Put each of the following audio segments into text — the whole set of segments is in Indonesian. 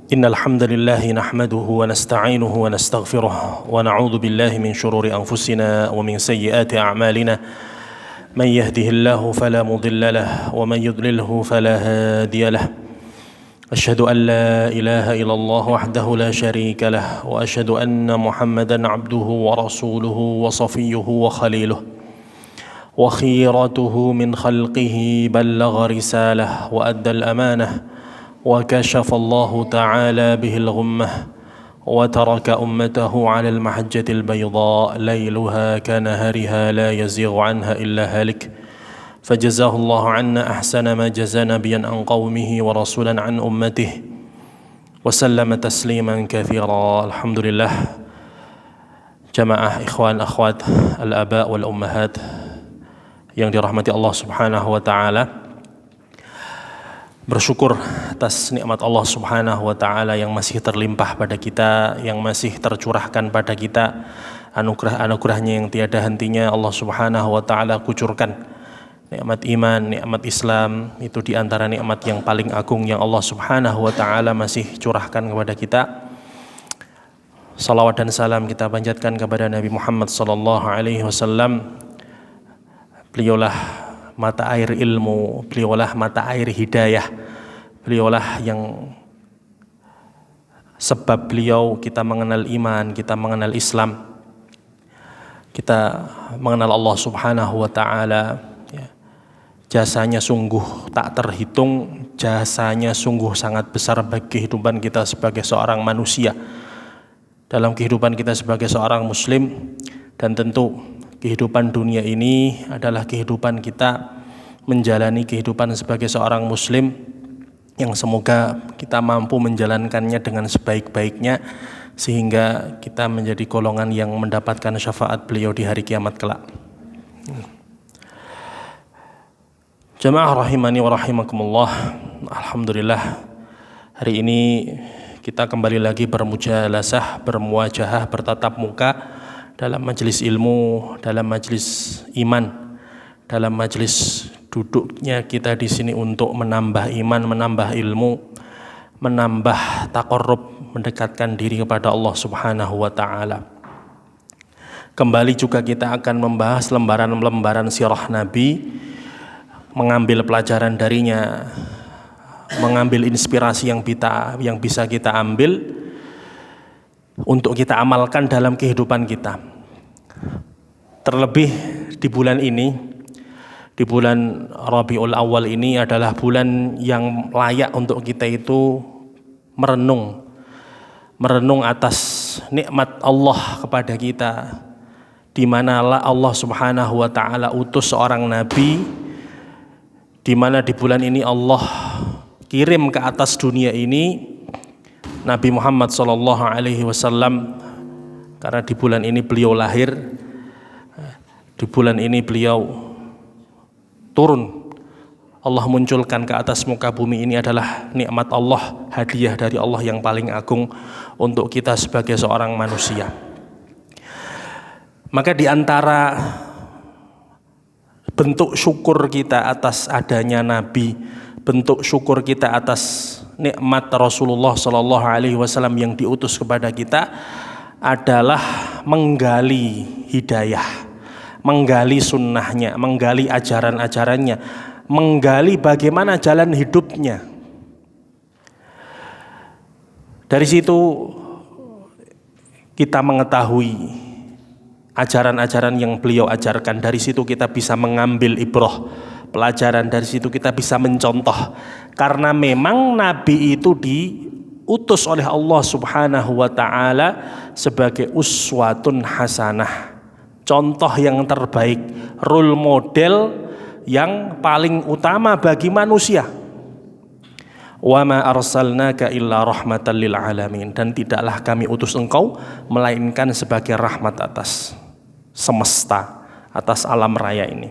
إن الحمد لله نحمده ونستعينه ونستغفره ونعوذ بالله من شرور أنفسنا ومن سيئات أعمالنا من يهده الله فلا مضل له ومن يضلله فلا هادي له أشهد أن لا إله إلا الله وحده لا شريك له وأشهد أن محمدا عبده ورسوله وصفيه وخليله وخيرته من خلقه بلغ رسالة وأدى الأمانة وكشف الله تعالى به الغمة وترك أمته على المحجة البيضاء ليلها كنهارها لا يزيغ عنها إلا هالك فجزاه الله عنا أحسن ما جزى نبيا عن قومه ورسولا عن أمته وسلم تسليما كثيرا. الحمد لله. Jamaah ikhwan akhwat al-aba wal ummahat yang dirahmati Allah Subhanahu wa taala, bersyukur atas nikmat Allah Subhanahu wa taala yang masih terlimpah pada kita, yang masih tercurahkan pada kita, anugerah-anugerahnya yang tiada hentinya Allah Subhanahu wa taala kucurkan. Nikmat iman, nikmat Islam itu di antara nikmat yang paling agung yang Allah Subhanahu wa taala masih curahkan kepada kita. Salawat dan salam kita panjatkan kepada Nabi Muhammad sallallahu alaihi wasallam. Beliaulah mata air ilmu, beliaulah mata air hidayah, beliaulah yang sebab beliau kita mengenal iman, kita mengenal Islam, kita mengenal Allah Subhanahu wa taala. Jasanya sungguh tak terhitung, jasanya sungguh sangat besar bagi kehidupan kita sebagai seorang manusia, dalam kehidupan kita sebagai seorang muslim. Dan tentu kehidupan dunia ini adalah kehidupan kita menjalani kehidupan sebagai seorang muslim yang semoga kita mampu menjalankannya dengan sebaik-baiknya sehingga kita menjadi golongan yang mendapatkan syafaat beliau di hari kiamat kelak. Jamaah rahimani wa rahimakumullah. Alhamdulillah, hari ini kita kembali lagi bermujalasah, bermuajahah, bertatap muka dalam majelis ilmu, dalam majelis iman, dalam majelis duduknya kita di sini untuk menambah iman, menambah ilmu, menambah taqarrub, mendekatkan diri kepada Allah Subhanahu wa taala. Kembali juga kita akan membahas lembaran-lembaran sirah Nabi, mengambil pelajaran darinya, mengambil inspirasi yang bisa kita ambil untuk kita amalkan dalam kehidupan kita. Terlebih di bulan ini, di bulan Rabiul Awal ini adalah bulan yang layak untuk kita itu merenung atas nikmat Allah kepada kita, di mana Allah Subhanahu wa taala utus seorang nabi, di mana di bulan ini Allah kirim ke atas dunia ini Nabi Muhammad sallallahu alaihi wasallam, karena di bulan ini beliau lahir, di bulan ini beliau turun. Allah munculkan ke atas muka bumi ini adalah nikmat Allah, hadiah dari Allah yang paling agung untuk kita sebagai seorang manusia. Maka di antara bentuk syukur kita atas adanya Nabi, bentuk syukur kita atas nikmat Rasulullah Sallallahu Alaihi Wasallam yang diutus kepada kita adalah menggali hidayah, menggali sunnahnya, menggali ajaran-ajarannya, menggali bagaimana jalan hidupnya. Dari situ kita mengetahui ajaran-ajaran yang beliau ajarkan. Dari situ kita bisa mengambil ibrah, pelajaran. Dari situ kita bisa mencontoh, karena memang Nabi itu diutus oleh Allah Subhanahu wa taala sebagai uswatun hasanah, contoh yang terbaik, role model yang paling utama bagi manusia. Wa ma arsalnaka illa rahmatan lil alamin, dan tidaklah kami utus engkau melainkan sebagai rahmat atas semesta, atas alam raya ini.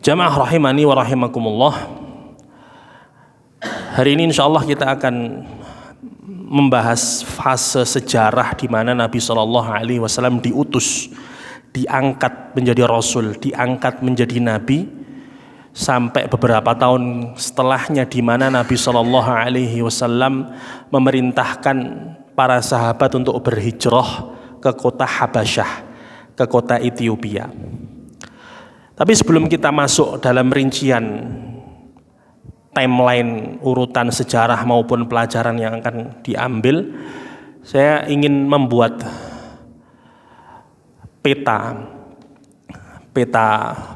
Jamaah rahimani wa rahimakumullah. Hari ini insyaallah kita akan membahas fase sejarah di mana Nabi sallallahu alaihi wasallam diutus, diangkat menjadi rasul, diangkat menjadi nabi sampai beberapa tahun setelahnya, di mana Nabi Shallallahu Alaihi Wasallam memerintahkan para sahabat untuk berhijrah ke kota Habasyah, ke kota Ethiopia. Tapi sebelum kita masuk dalam rincian timeline urutan sejarah maupun pelajaran yang akan diambil, saya ingin membuat peta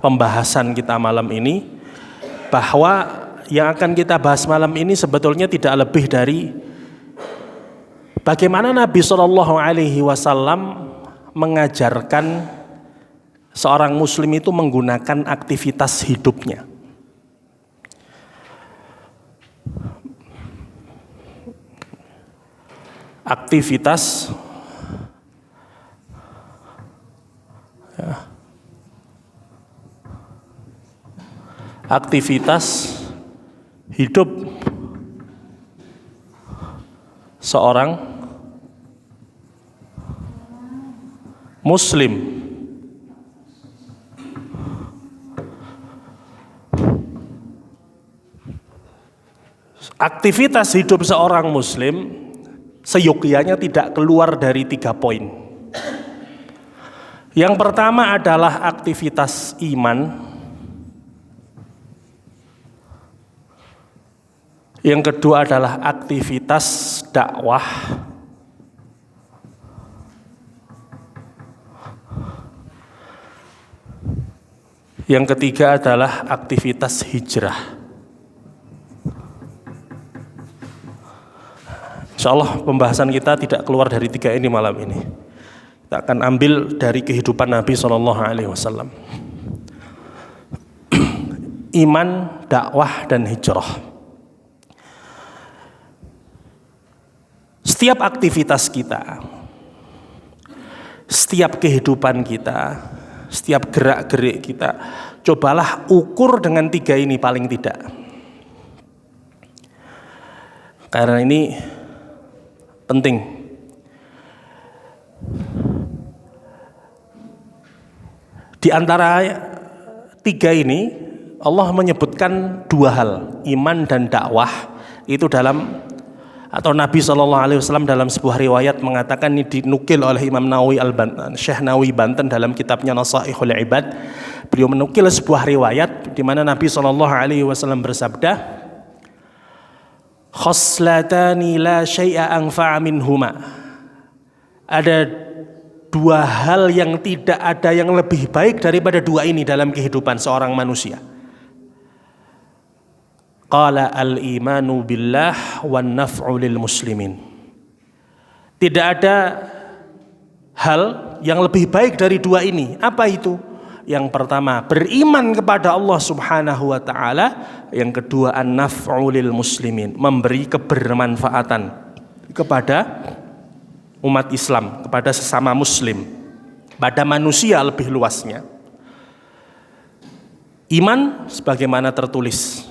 pembahasan kita malam ini, bahwa yang akan kita bahas malam ini sebetulnya tidak lebih dari bagaimana Nabi Shallallahu Alaihi Wasallam mengajarkan seorang muslim itu menggunakan aktivitas hidupnya. Aktivitas aktivitas hidup seorang muslim. Aktivitas hidup seorang muslim seyogyanya tidak keluar dari 3 poin. Yang pertama adalah aktivitas iman. Yang kedua adalah aktivitas dakwah. Yang ketiga adalah aktivitas hijrah. Insya Allah pembahasan kita tidak keluar dari 3 ini malam ini. Kita akan ambil dari kehidupan Nabi Shallallahu Alaihi Wasallam. Iman, dakwah, dan hijrah. Setiap aktivitas kita, setiap kehidupan kita, setiap gerak-gerik kita, cobalah ukur dengan 3 ini paling tidak. Karena ini penting. Di antara 3 ini Allah menyebutkan 2 hal, iman dan dakwah, itu dalam, atau Nabi SAW dalam sebuah riwayat mengatakan, ini dinukil oleh Imam Nawawi Al-Banten, Syekh Nawawi Banten dalam kitabnya Nasaihul Ibad. Beliau menukil sebuah riwayat di mana Nabi SAW bersabda, khoslatani la syai'a anfa'a minhuma. Ada 2 hal yang tidak ada yang lebih baik daripada 2 ini dalam kehidupan seorang manusia. Qala al-imanu billah wan naf'u lil muslimin. Tidak ada hal yang lebih baik dari 2 ini. Apa itu? Yang pertama, beriman kepada Allah Subhanahu wa taala. Yang kedua, an-naf'u lil muslimin, memberi kebermanfaatan kepada umat Islam, kepada sesama muslim, pada manusia lebih luasnya. Iman sebagaimana tertulis,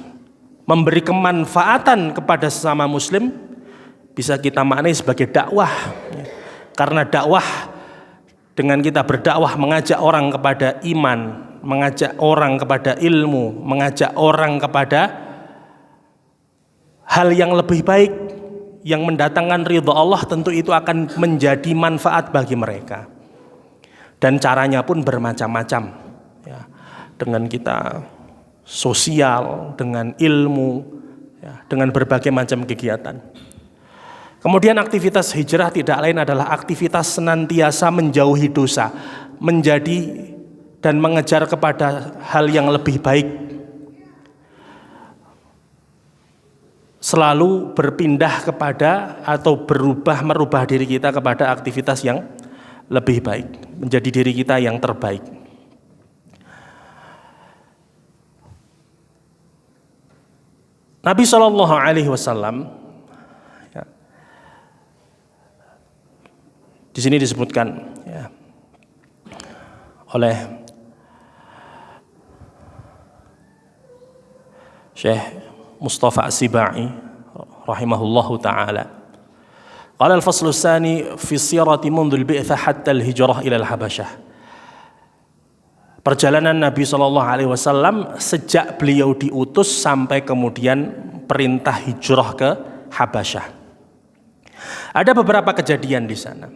memberi kemanfaatan kepada sesama muslim, bisa kita maknai sebagai dakwah. Karena dakwah, dengan kita berdakwah mengajak orang kepada iman, mengajak orang kepada ilmu, mengajak orang kepada hal yang lebih baik, yang mendatangkan ridha Allah, tentu itu akan menjadi manfaat bagi mereka. Dan caranya pun bermacam-macam, ya, dengan kita sosial, dengan ilmu, ya, dengan berbagai macam kegiatan. Kemudian aktivitas hijrah tidak lain adalah aktivitas senantiasa menjauhi dosa, menjadi dan mengejar kepada hal yang lebih baik. Selalu berpindah kepada atau merubah diri kita kepada aktivitas yang lebih baik, menjadi diri kita yang terbaik. Nabi Shallallahu Alaihi Wasallam, ya, di sini disebutkan, ya, oleh Syekh Mustafa As-Sibai rahimahullahu taala. Qala al-faslu tsani fi sirati mundu al-bi'tsah hatta al-hijrah ila al-Habasyah. perjalanan Nabi SAW sejak beliau diutus sampai kemudian perintah hijrah ke Habasyah. Ada beberapa kejadian di sana.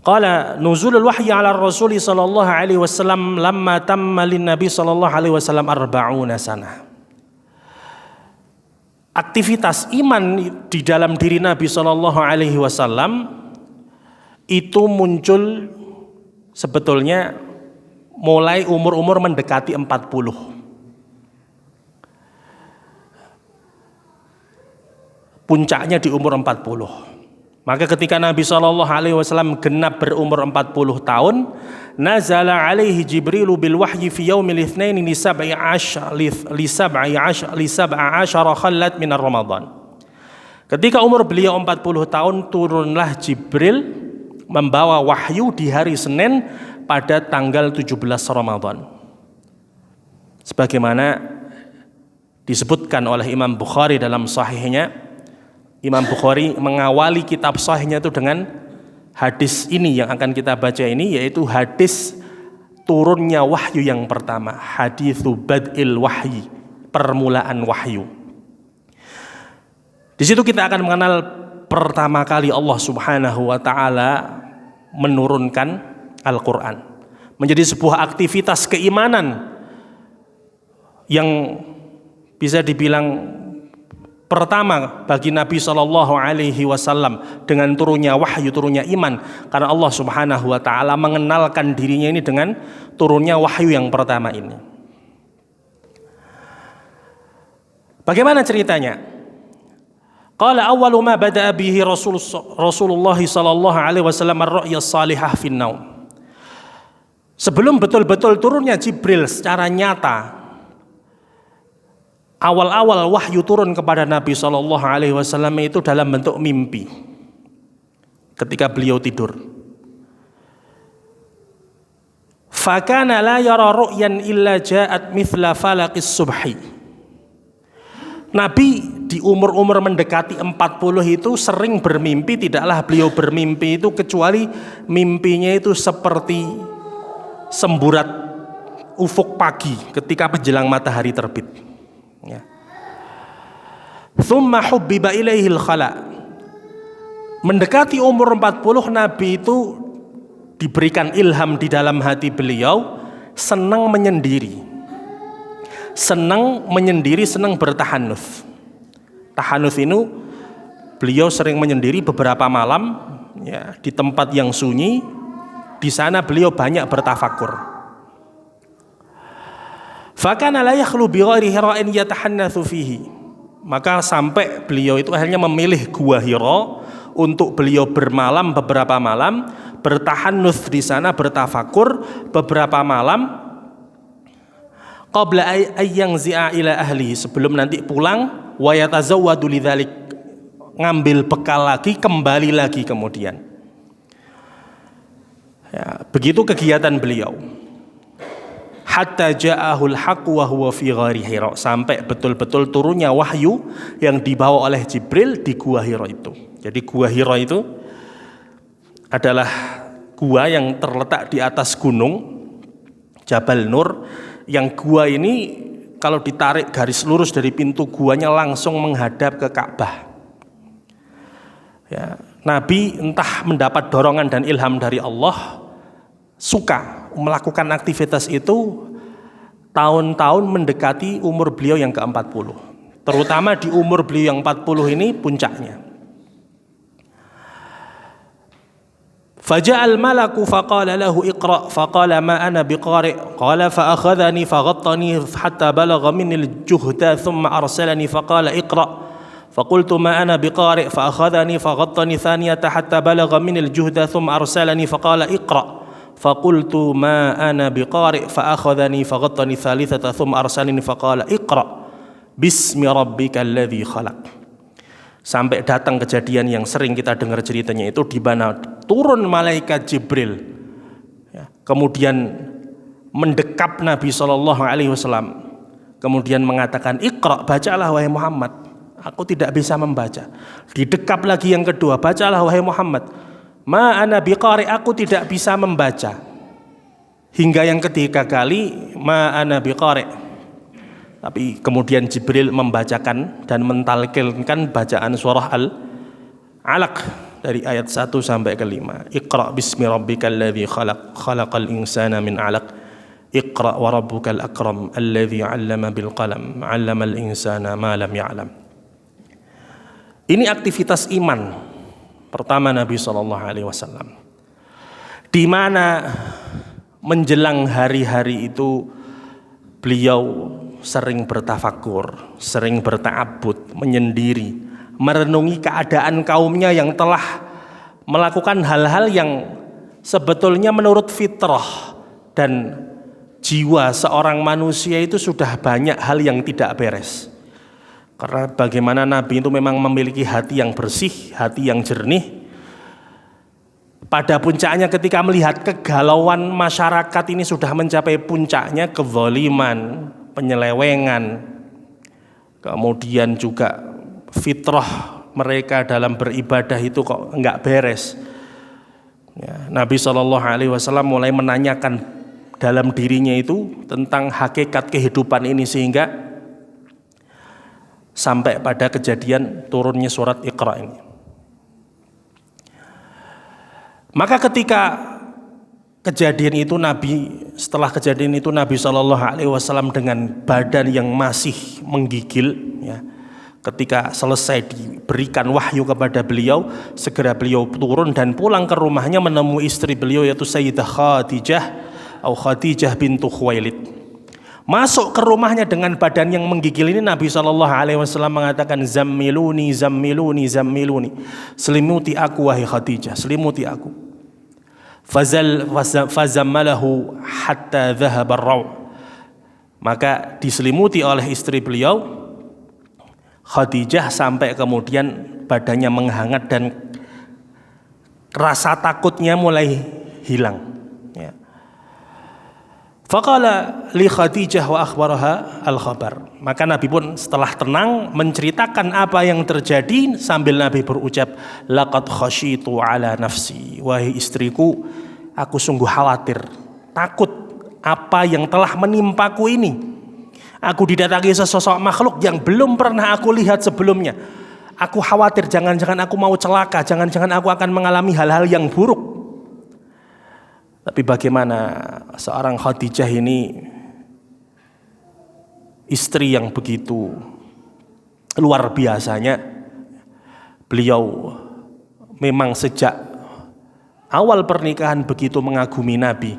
Qala nuzulul wahyi ala Rasul sallallahu alaihi wasallam lamma tamma lin Nabi sallallahu alaihi wasallam 40 sanah. Aktivitas iman di dalam diri Nabi sallallahu alaihi wasallam itu muncul sebetulnya mulai umur-umur mendekati 40. Puncaknya di umur 40. Maka ketika Nabi SAW genap berumur 40 tahun, nazala alaihi Jibrilu bil wahyi fi yaumil itsnain li 17 khallat min Ramadan. Ketika umur beliau 40 tahun, turunlah Jibril membawa wahyu di hari Senin pada tanggal 17 Ramadan. Sebagaimana disebutkan oleh Imam Bukhari dalam sahihnya, Imam Bukhari mengawali kitab sahihnya itu dengan hadis ini yang akan kita baca ini, yaitu hadis turunnya wahyu yang pertama, haditsu bad'il wahyi, permulaan wahyu. Di situ kita akan mengenal pertama kali Allah Subhanahu wa taala menurunkan Al-Qur'an menjadi sebuah aktivitas keimanan yang bisa dibilang pertama bagi Nabi Shallallahu Alaihi Wasallam dengan turunnya wahyu, turunnya iman, karena Allah Subhanahu Wa Taala mengenalkan dirinya ini dengan turunnya wahyu yang pertama ini. Bagaimana ceritanya? Qala awwalu ma bada'a bihi Rasulullah Shallallahu Alaihi Wasallam ar-ru'ya salihah fin naum. Sebelum betul-betul turunnya Jibril secara nyata, awal-awal wahyu turun kepada Nabi Shallallahu Alaihi Wasallam itu dalam bentuk mimpi ketika beliau tidur. Fakana la yara ru'yan illa ja'at mithla falaqis subhi. Nabi di umur-umur mendekati 40 itu sering bermimpi, tidaklah beliau bermimpi itu kecuali mimpinya itu seperti semburat ufuk pagi ketika menjelang matahari terbit. Ya. Tsumma hubbiba ilaihil khala. Mendekati umur 40 Nabi itu diberikan ilham di dalam hati beliau senang menyendiri. Senang menyendiri, senang bertahanuf. Tahanuf ini beliau sering menyendiri beberapa malam ya, di tempat yang sunyi. Di sana beliau banyak bertafakur. Fakana la yakhlu bi ghairi hira'in yatahannatsu fihi. Maka sampai beliau itu akhirnya memilih gua Hira untuk beliau bermalam beberapa malam, bertahannuts di sana, bertafakur beberapa malam qabla ayyang zi'a ila ahli, sebelum nanti pulang, wa yatazawwadu lidzalik, ngambil bekal lagi, kembali lagi kemudian. Ya, begitu kegiatan beliau. Hatta ja'ahul haqq wa huwa fi ghari Hira, sampai betul-betul turunnya wahyu yang dibawa oleh Jibril di gua Hira itu. Jadi gua Hira itu adalah gua yang terletak di atas gunung Jabal Nur, yang gua ini kalau ditarik garis lurus dari pintu guanya langsung menghadap ke Ka'bah. Ya, Nabi entah mendapat dorongan dan ilham dari Allah, suka melakukan aktivitas itu tahun-tahun mendekati umur beliau yang ke-40. Terutama di umur beliau yang 40 ini puncaknya. Faja'al malaku faqala lahu iqra, faqala ma ana biqari, qala fa akhadhani faghattani hatta balagha minni al-juhda thumma arsalani faqala iqra, faqultu ma ana biqari, fa akhadhani faghattani thaniyata hatta balagha minni al-juhda thumma arsalani faqala iqra, faqultu ma ana biqari, fa akhadhani faghattani thalithata thumma arsalani faqala iqra bismi rabbikal ladzi khalaq. Sampai datang kejadian yang sering kita dengar ceritanya itu, di mana turun malaikat Jibril ya, kemudian mendekap Nabi SAW, kemudian mengatakan iqra, bacalah wahai Muhammad, aku tidak bisa membaca. Didekap lagi yang kedua, bacalah wahai Muhammad, ma ana biqari, aku tidak bisa membaca. Hingga yang ketiga kali ma ana biqari'. Tapi kemudian Jibril membacakan dan mentalqinkan bacaan surah Al-Alaq dari ayat 1 sampai ke 5. Iqra bismi rabbikal ladzi khalaq, khalaqal insana min 'alaq. Iqra wa rabbukal akram alladzi 'allama bil qalam, 'allamal insana ma lam ya'lam. Ini aktivitas iman pertama Nabi SAW, di mana menjelang hari-hari itu beliau sering bertafakur, sering berta'abbud, menyendiri, merenungi keadaan kaumnya yang telah melakukan hal-hal yang sebetulnya menurut fitrah dan jiwa seorang manusia itu sudah banyak hal yang tidak beres. Karena bagaimana Nabi itu memang memiliki hati yang bersih, hati yang jernih. Pada puncaknya ketika melihat kegalauan masyarakat ini sudah mencapai puncaknya, kezaliman, penyelewengan, kemudian juga fitrah mereka dalam beribadah itu kok enggak beres. Ya, Nabi SAW mulai menanyakan dalam dirinya itu tentang hakikat kehidupan ini, sehingga sampai pada kejadian turunnya surat Iqra ini. Maka ketika kejadian itu setelah kejadian itu Nabi SAW dengan badan yang masih menggigil, ya, ketika selesai diberikan wahyu kepada beliau, segera beliau turun dan pulang ke rumahnya menemui istri beliau yaitu Sayyidah Khadijah atau Khadijah bintu Khuwailid. Masuk ke rumahnya dengan badan yang menggigil ini, Nabi SAW mengatakan, zammiluni, zammiluni, zammiluni, selimuti aku wahai Khadijah, selimuti aku. Fazammalahu hatta dhahaba ar-raw'. Maka diselimuti oleh istri beliau Khadijah sampai kemudian badannya menghangat dan rasa takutnya mulai hilang. Ya. Faqala li Khadijah wa akhbaraha al-khabar. Maka Nabi pun setelah tenang menceritakan apa yang terjadi sambil Nabi berucap, laqad khasyitu ala nafsi, wahai istriku, aku sungguh khawatir, takut apa yang telah menimpaku ini. Aku didatangi sesosok makhluk yang belum pernah aku lihat sebelumnya. Aku khawatir jangan-jangan aku mau celaka, jangan-jangan aku akan mengalami hal-hal yang buruk. Tapi bagaimana seorang Khadijah ini, istri yang begitu luar biasanya. Beliau memang sejak awal pernikahan begitu mengagumi Nabi,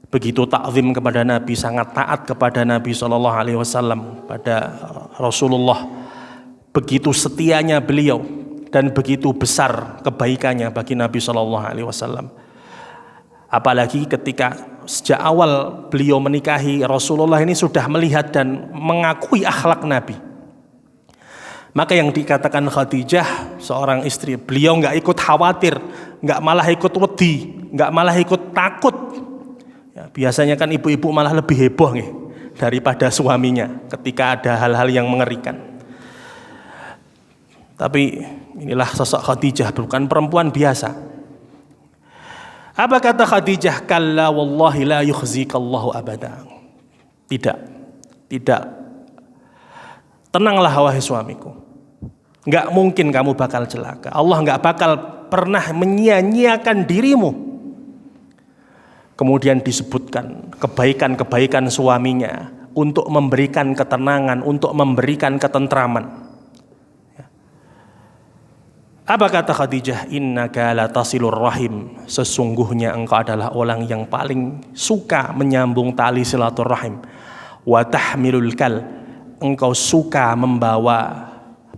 begitu takzim kepada Nabi, sangat taat kepada Nabi SAW, pada Rasulullah. Begitu setianya beliau dan begitu besar kebaikannya bagi Nabi SAW. Apalagi ketika sejak awal beliau menikahi Rasulullah ini sudah melihat dan mengakui akhlak Nabi. Maka yang dikatakan Khadijah, seorang istri, beliau nggak ikut khawatir, nggak malah ikut wedi, nggak malah ikut takut. Ya, biasanya kan ibu-ibu malah lebih heboh nih daripada suaminya ketika ada hal-hal yang mengerikan. Tapi inilah sosok Khadijah, bukan perempuan biasa. Apa kata Khadijah? Kalla wallahi la yukhzikallahu abada. Tidak. Tenanglah wahai suamiku. Enggak mungkin kamu bakal celaka. Allah enggak bakal pernah menyia-nyiakan dirimu. Kemudian disebutkan kebaikan-kebaikan suaminya untuk memberikan ketenangan, untuk memberikan ketentraman. Apa kata Khadijah? Innaka la tasilur rahim. Sesungguhnya engkau adalah orang yang paling suka menyambung tali silaturahim. Wa tahmilul kal. Engkau suka membawa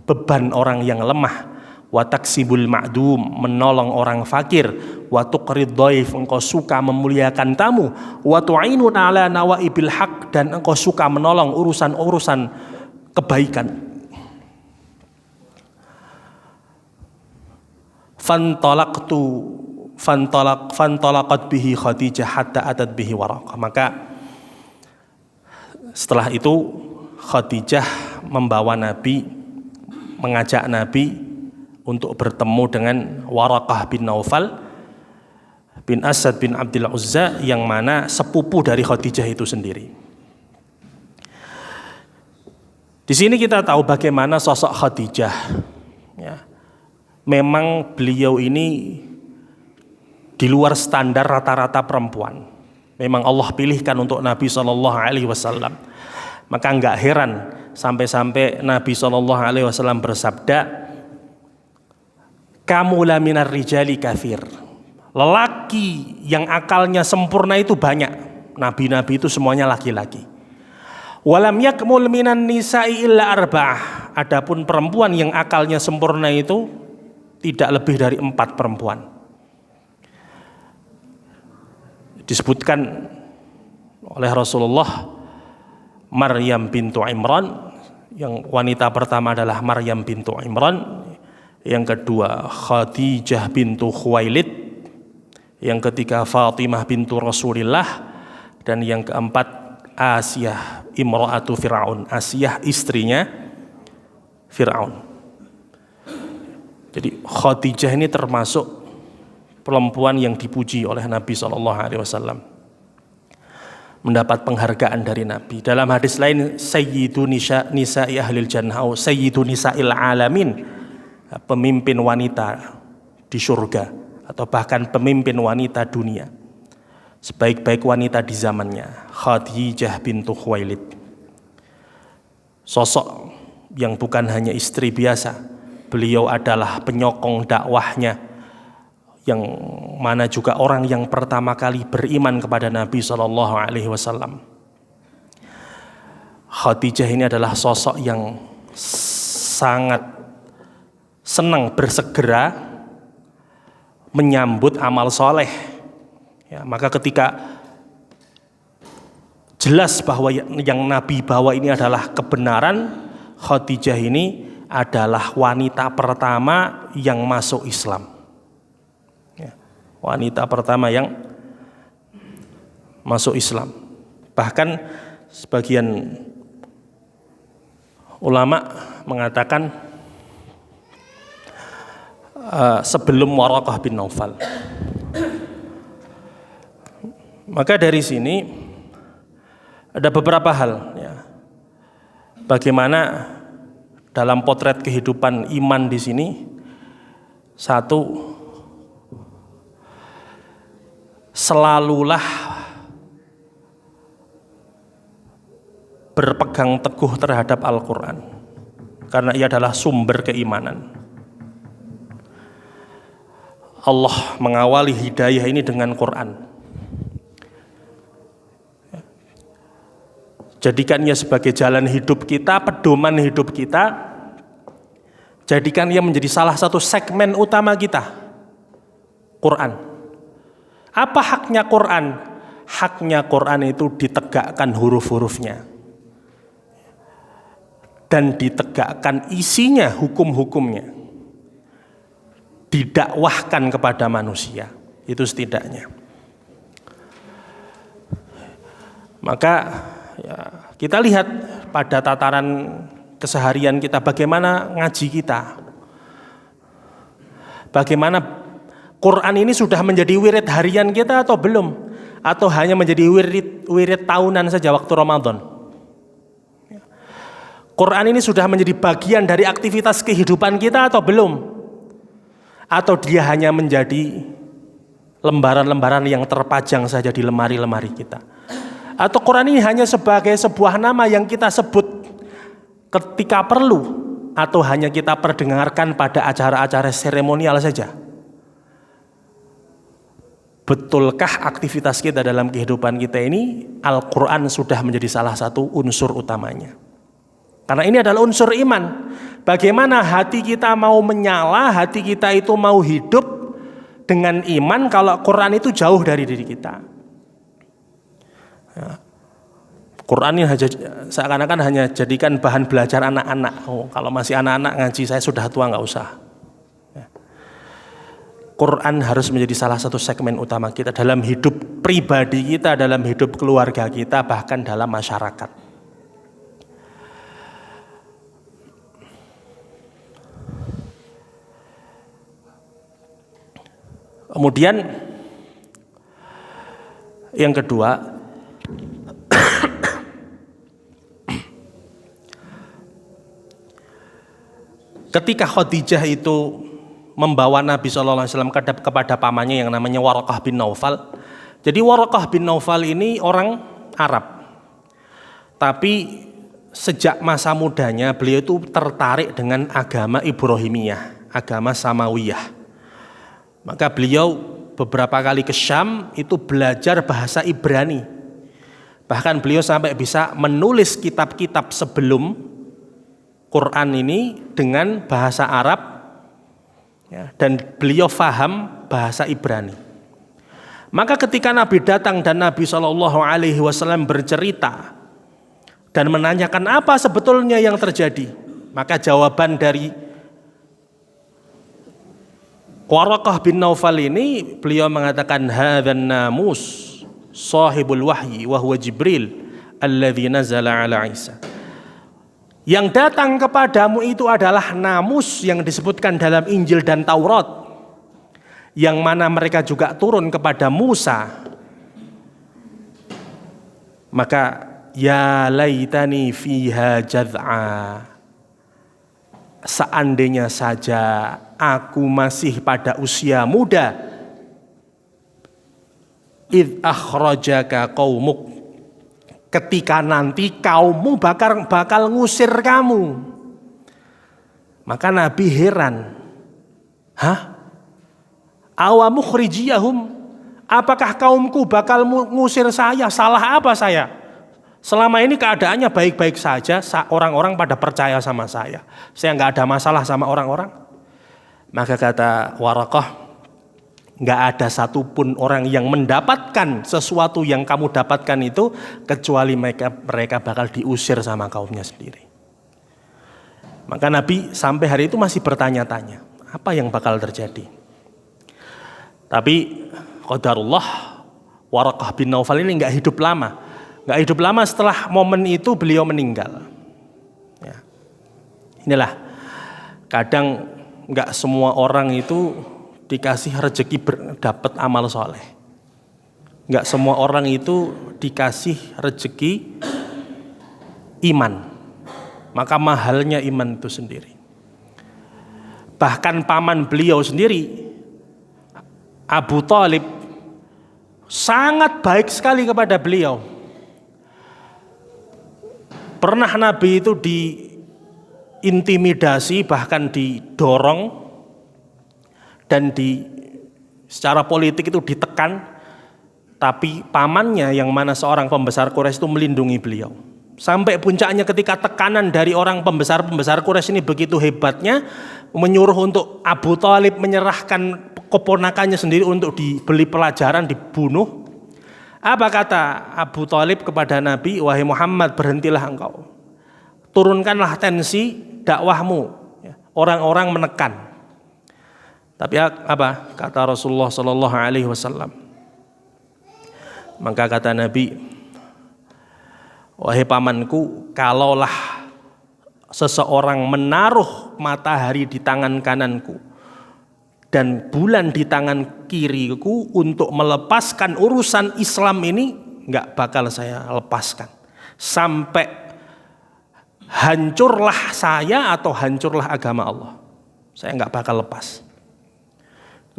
beban orang yang lemah. Wa taksibul ma'dum, menolong orang fakir. Wa tuqrid dhaif, engkau suka memuliakan tamu. Wa tu'inun ala nawaibil haq, dan engkau suka menolong urusan-urusan kebaikan. Fantalaqat bihi Khadijah hatta atat bihi Waraqah. Maka setelah itu Khadijah membawa Nabi, mengajak Nabi untuk bertemu dengan Waraqah bin Naufal. bin Asad bin Abdul Uzza, yang mana sepupu dari Khadijah itu sendiri. Di sini kita tahu bagaimana sosok Khadijah. Ya. Memang beliau ini di luar standar rata-rata perempuan. Memang Allah pilihkan untuk Nabi SAW. Maka nggak heran sampai-sampai Nabi SAW bersabda, kamu la minar rijali kathir. Lelaki yang akalnya sempurna itu banyak. Nabi-nabi itu semuanya laki-laki. Walam yakmul minan nisa'i illa arba'ah. Adapun perempuan yang akalnya sempurna itu tidak lebih dari 4 perempuan. Disebutkan oleh Rasulullah Maryam bintu Imran, yang wanita pertama adalah Maryam bintu Imran, yang kedua Khadijah bintu Khuwailid, yang ketiga Fatimah bintu Rasulillah, dan yang keempat Asiyah imra'atu Fir'aun, Asiyah istrinya Fir'aun. Jadi Khadijah ini termasuk perempuan yang dipuji oleh Nabi SAW, mendapat penghargaan dari Nabi. Dalam hadis lain, Sayyidu Nisa'i Ahlil Jannah, Sayyidu Nisa'il Alamin, pemimpin wanita di surga, atau bahkan pemimpin wanita dunia, sebaik-baik wanita di zamannya, Khadijah bintu Khuwailid. Sosok yang bukan hanya istri biasa, beliau adalah penyokong dakwahnya, yang mana juga orang yang pertama kali beriman kepada Nabi SAW. Khadijah ini adalah sosok yang sangat senang bersegera menyambut amal soleh. Ya, maka ketika jelas bahwa yang Nabi bawa ini adalah kebenaran, Khadijah ini adalah wanita pertama yang masuk Islam. Wanita pertama yang masuk Islam. Bahkan sebagian ulama mengatakan sebelum Waraqah bin Naufal. Maka dari sini ada beberapa hal, ya, bagaimana dalam potret kehidupan iman di sini. Satu, selalulah berpegang teguh terhadap Al-Quran, karena ia adalah sumber keimanan. Allah mengawali hidayah ini dengan Quran. Jadikannya sebagai jalan hidup kita, pedoman hidup kita. Jadikan ia menjadi salah satu segmen utama kita, Quran. Apa haknya Quran? Haknya Quran itu ditegakkan huruf-hurufnya dan ditegakkan isinya, hukum-hukumnya, didakwahkan kepada manusia. Itu setidaknya. Maka ya, kita lihat pada tataran keseharian kita, bagaimana ngaji kita, bagaimana Quran ini sudah menjadi wirid harian kita atau belum? Atau hanya menjadi wirid tahunan saja waktu Ramadan? Quran ini sudah menjadi bagian dari aktivitas kehidupan kita atau belum? Atau dia hanya menjadi lembaran-lembaran yang terpajang saja di lemari-lemari kita? Atau Quran ini hanya sebagai sebuah nama yang kita sebut ketika perlu, atau hanya kita perdengarkan pada acara-acara seremonial saja? Betulkah aktivitas kita dalam kehidupan kita ini Al-Quran sudah menjadi salah satu unsur utamanya? Karena ini adalah unsur iman. Bagaimana hati kita mau menyala, hati kita itu mau hidup dengan iman kalau Quran itu jauh dari diri kita? Ya. Quran ini seakan-akan hanya jadikan bahan belajar anak-anak. Oh, kalau masih anak-anak ngaji, saya sudah tua, nggak usah. Quran harus menjadi salah satu segmen utama kita dalam hidup pribadi kita, dalam hidup keluarga kita, bahkan dalam masyarakat. Kemudian Yang kedua, ketika Khadijah itu membawa Nabi SAW kepada pamannya yang namanya Waraqah bin Naufal. Jadi Waraqah bin Naufal ini orang Arab, tapi sejak masa mudanya beliau itu tertarik dengan agama Ibrahimiyah, agama Samawiyah. Maka beliau beberapa kali ke Syam itu belajar bahasa Ibrani. Bahkan beliau sampai bisa menulis kitab-kitab sebelum Quran ini dengan bahasa Arab, ya, dan beliau faham bahasa Ibrani. Maka ketika Nabi datang dan Nabi SAW bercerita dan menanyakan apa sebetulnya yang terjadi, maka jawaban dari Waraqah bin Naufal ini, beliau mengatakan hadzan namus sahibul wahyi wa huwa Jibril alladzi nazala ala Isa. Yang datang kepadamu itu adalah namus yang disebutkan dalam Injil dan Taurat, yang mana mereka juga turun kepada Musa. Maka ya laitani fiha jaz'a, seandainya saja aku masih pada usia muda, id akhrajaka qaumuk, ketika nanti kaummu bakal ngusir kamu. Maka Nabi heran, awamukhrijiyahum, apakah kaumku bakal ngusir saya? Salah apa saya? Selama ini keadaannya baik-baik saja, orang-orang pada percaya sama saya nggak ada masalah sama orang-orang. Maka kata Waraqah, nggak ada satupun orang yang mendapatkan sesuatu yang kamu dapatkan itu kecuali mereka bakal diusir sama kaumnya sendiri. Maka Nabi sampai hari itu masih bertanya-tanya apa yang bakal terjadi. Tapi qadarullah, Waraqah bin Naufal ini nggak hidup lama. Nggak hidup lama, setelah momen itu beliau meninggal. Ya. Inilah, kadang nggak semua orang itu dikasih rezeki dapat amal soleh. Nggak semua orang itu dikasih rezeki iman. Maka mahalnya iman itu sendiri. Bahkan paman beliau sendiri, Abu Thalib, sangat baik sekali kepada beliau. Pernah Nabi itu diintimidasi, bahkan didorong, dan secara politik itu ditekan, tapi pamannya yang mana seorang pembesar Quraisy itu melindungi beliau. Sampai puncaknya ketika tekanan dari orang pembesar Quraisy ini begitu hebatnya, menyuruh untuk Abu Thalib menyerahkan keponakannya sendiri untuk dibeli pelajaran, dibunuh. Apa kata Abu Thalib kepada Nabi? Wahai Muhammad, berhentilah engkau, turunkanlah tensi dakwahmu, orang-orang menekan. Tapi apa kata Rasulullah Sallallahu Alaihi Wasallam? Maka kata Nabi, wahai pamanku, kalaulah seseorang menaruh matahari di tangan kananku dan bulan di tangan kiriku untuk melepaskan urusan Islam ini, nggak bakal saya lepaskan sampai hancurlah saya atau hancurlah agama Allah. Saya nggak bakal lepas.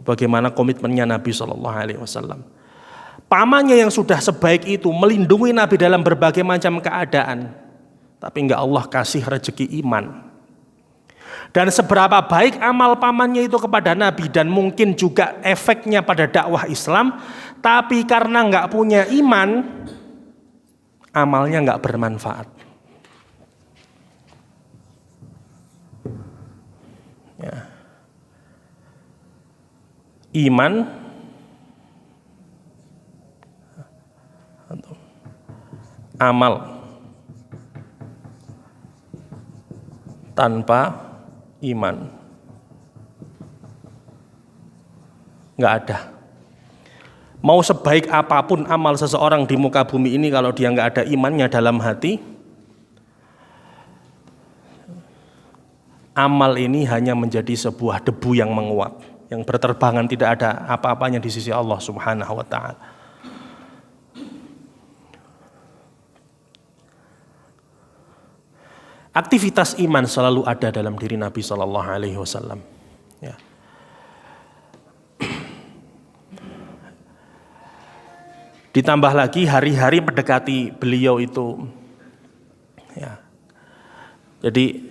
Bagaimana komitmennya Nabi Shallallahu Alaihi Wasallam. Pamannya yang sudah sebaik itu melindungi Nabi dalam berbagai macam keadaan, tapi nggak Allah kasih rezeki iman. Dan seberapa baik amal pamannya itu kepada Nabi, dan mungkin juga efeknya pada dakwah Islam, tapi karena nggak punya iman, amalnya nggak bermanfaat. Ya. Iman amal tanpa iman nggak ada. Mau sebaik apapun amal seseorang di muka bumi ini, kalau dia nggak ada imannya dalam hati, amal ini hanya menjadi sebuah debu yang menguap, yang berterbangan, tidak ada apa-apanya di sisi Allah Subhanahu wa Ta'ala. Aktivitas iman selalu ada dalam diri Nabi Shallallahu Alaihi Wasallam. Ya. Ditambah lagi hari-hari mendekati beliau itu, ya. Jadi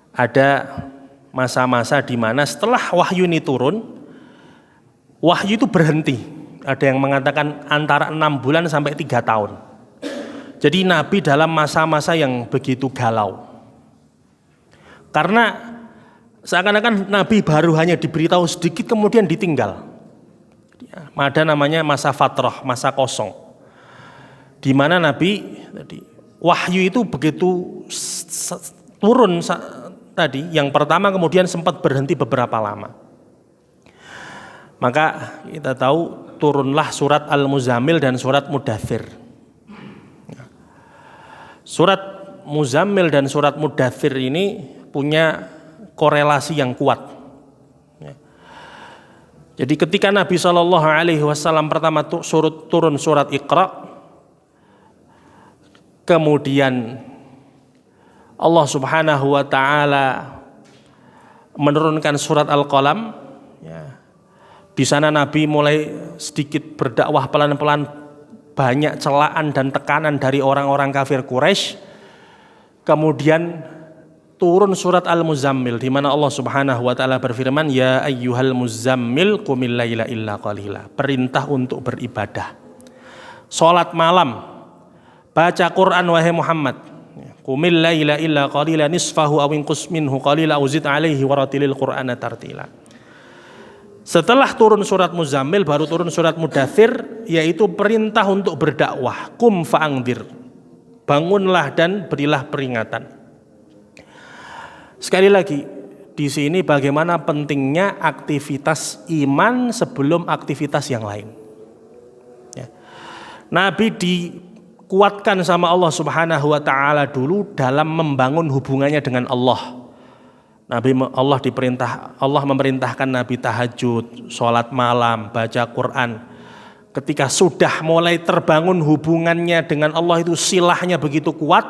ada masa-masa di mana setelah wahyu ini turun, wahyu itu berhenti. Ada yang mengatakan antara 6 bulan sampai 3 tahun. Jadi Nabi dalam masa-masa yang begitu galau. Karena seakan-akan Nabi baru hanya diberitahu sedikit kemudian ditinggal. Ada namanya masa fatrah, masa kosong. Di mana Nabi wahyu itu begitu turun tadi, yang pertama kemudian sempat berhenti beberapa lama. Maka kita tahu turunlah surat Al-Muzammil dan surat Mudaththir. Surat Muzammil dan surat Mudaththir ini punya korelasi yang kuat. Jadi ketika Nabi Shallallahu Alaihi Wasallam pertama turun surat Iqra, kemudian Allah Subhanahu Wa Taala menurunkan surat Al-Qalam. Ya. Di sana Nabi mulai sedikit berdakwah pelan-pelan, banyak celaan dan tekanan dari orang-orang kafir Quraisy. Kemudian turun surat Al-Muzammil di mana Allah Subhanahu wa taala berfirman, ya ayyuhal muzammil qumil laila illa qalila. Perintah untuk beribadah. Salat malam, baca Quran wahai Muhammad. Qumil laila illa qalila nisfahu aw inqus minhu qalila aw zid alaihi waratilil Qur'ana tartila. Setelah turun surat Muzammil baru turun surat Mudaththir, yaitu perintah untuk berdakwah. Qum fa'angdir. Bangunlah dan berilah peringatan. Sekali lagi, di sini bagaimana pentingnya aktivitas iman sebelum aktivitas yang lain. Ya. Nabi dikuatkan sama Allah Subhanahu wa taala dulu dalam membangun hubungannya dengan Allah. Allah memerintahkan Nabi tahajud, sholat malam, baca Quran. Ketika sudah mulai terbangun hubungannya dengan Allah itu, silahnya begitu kuat,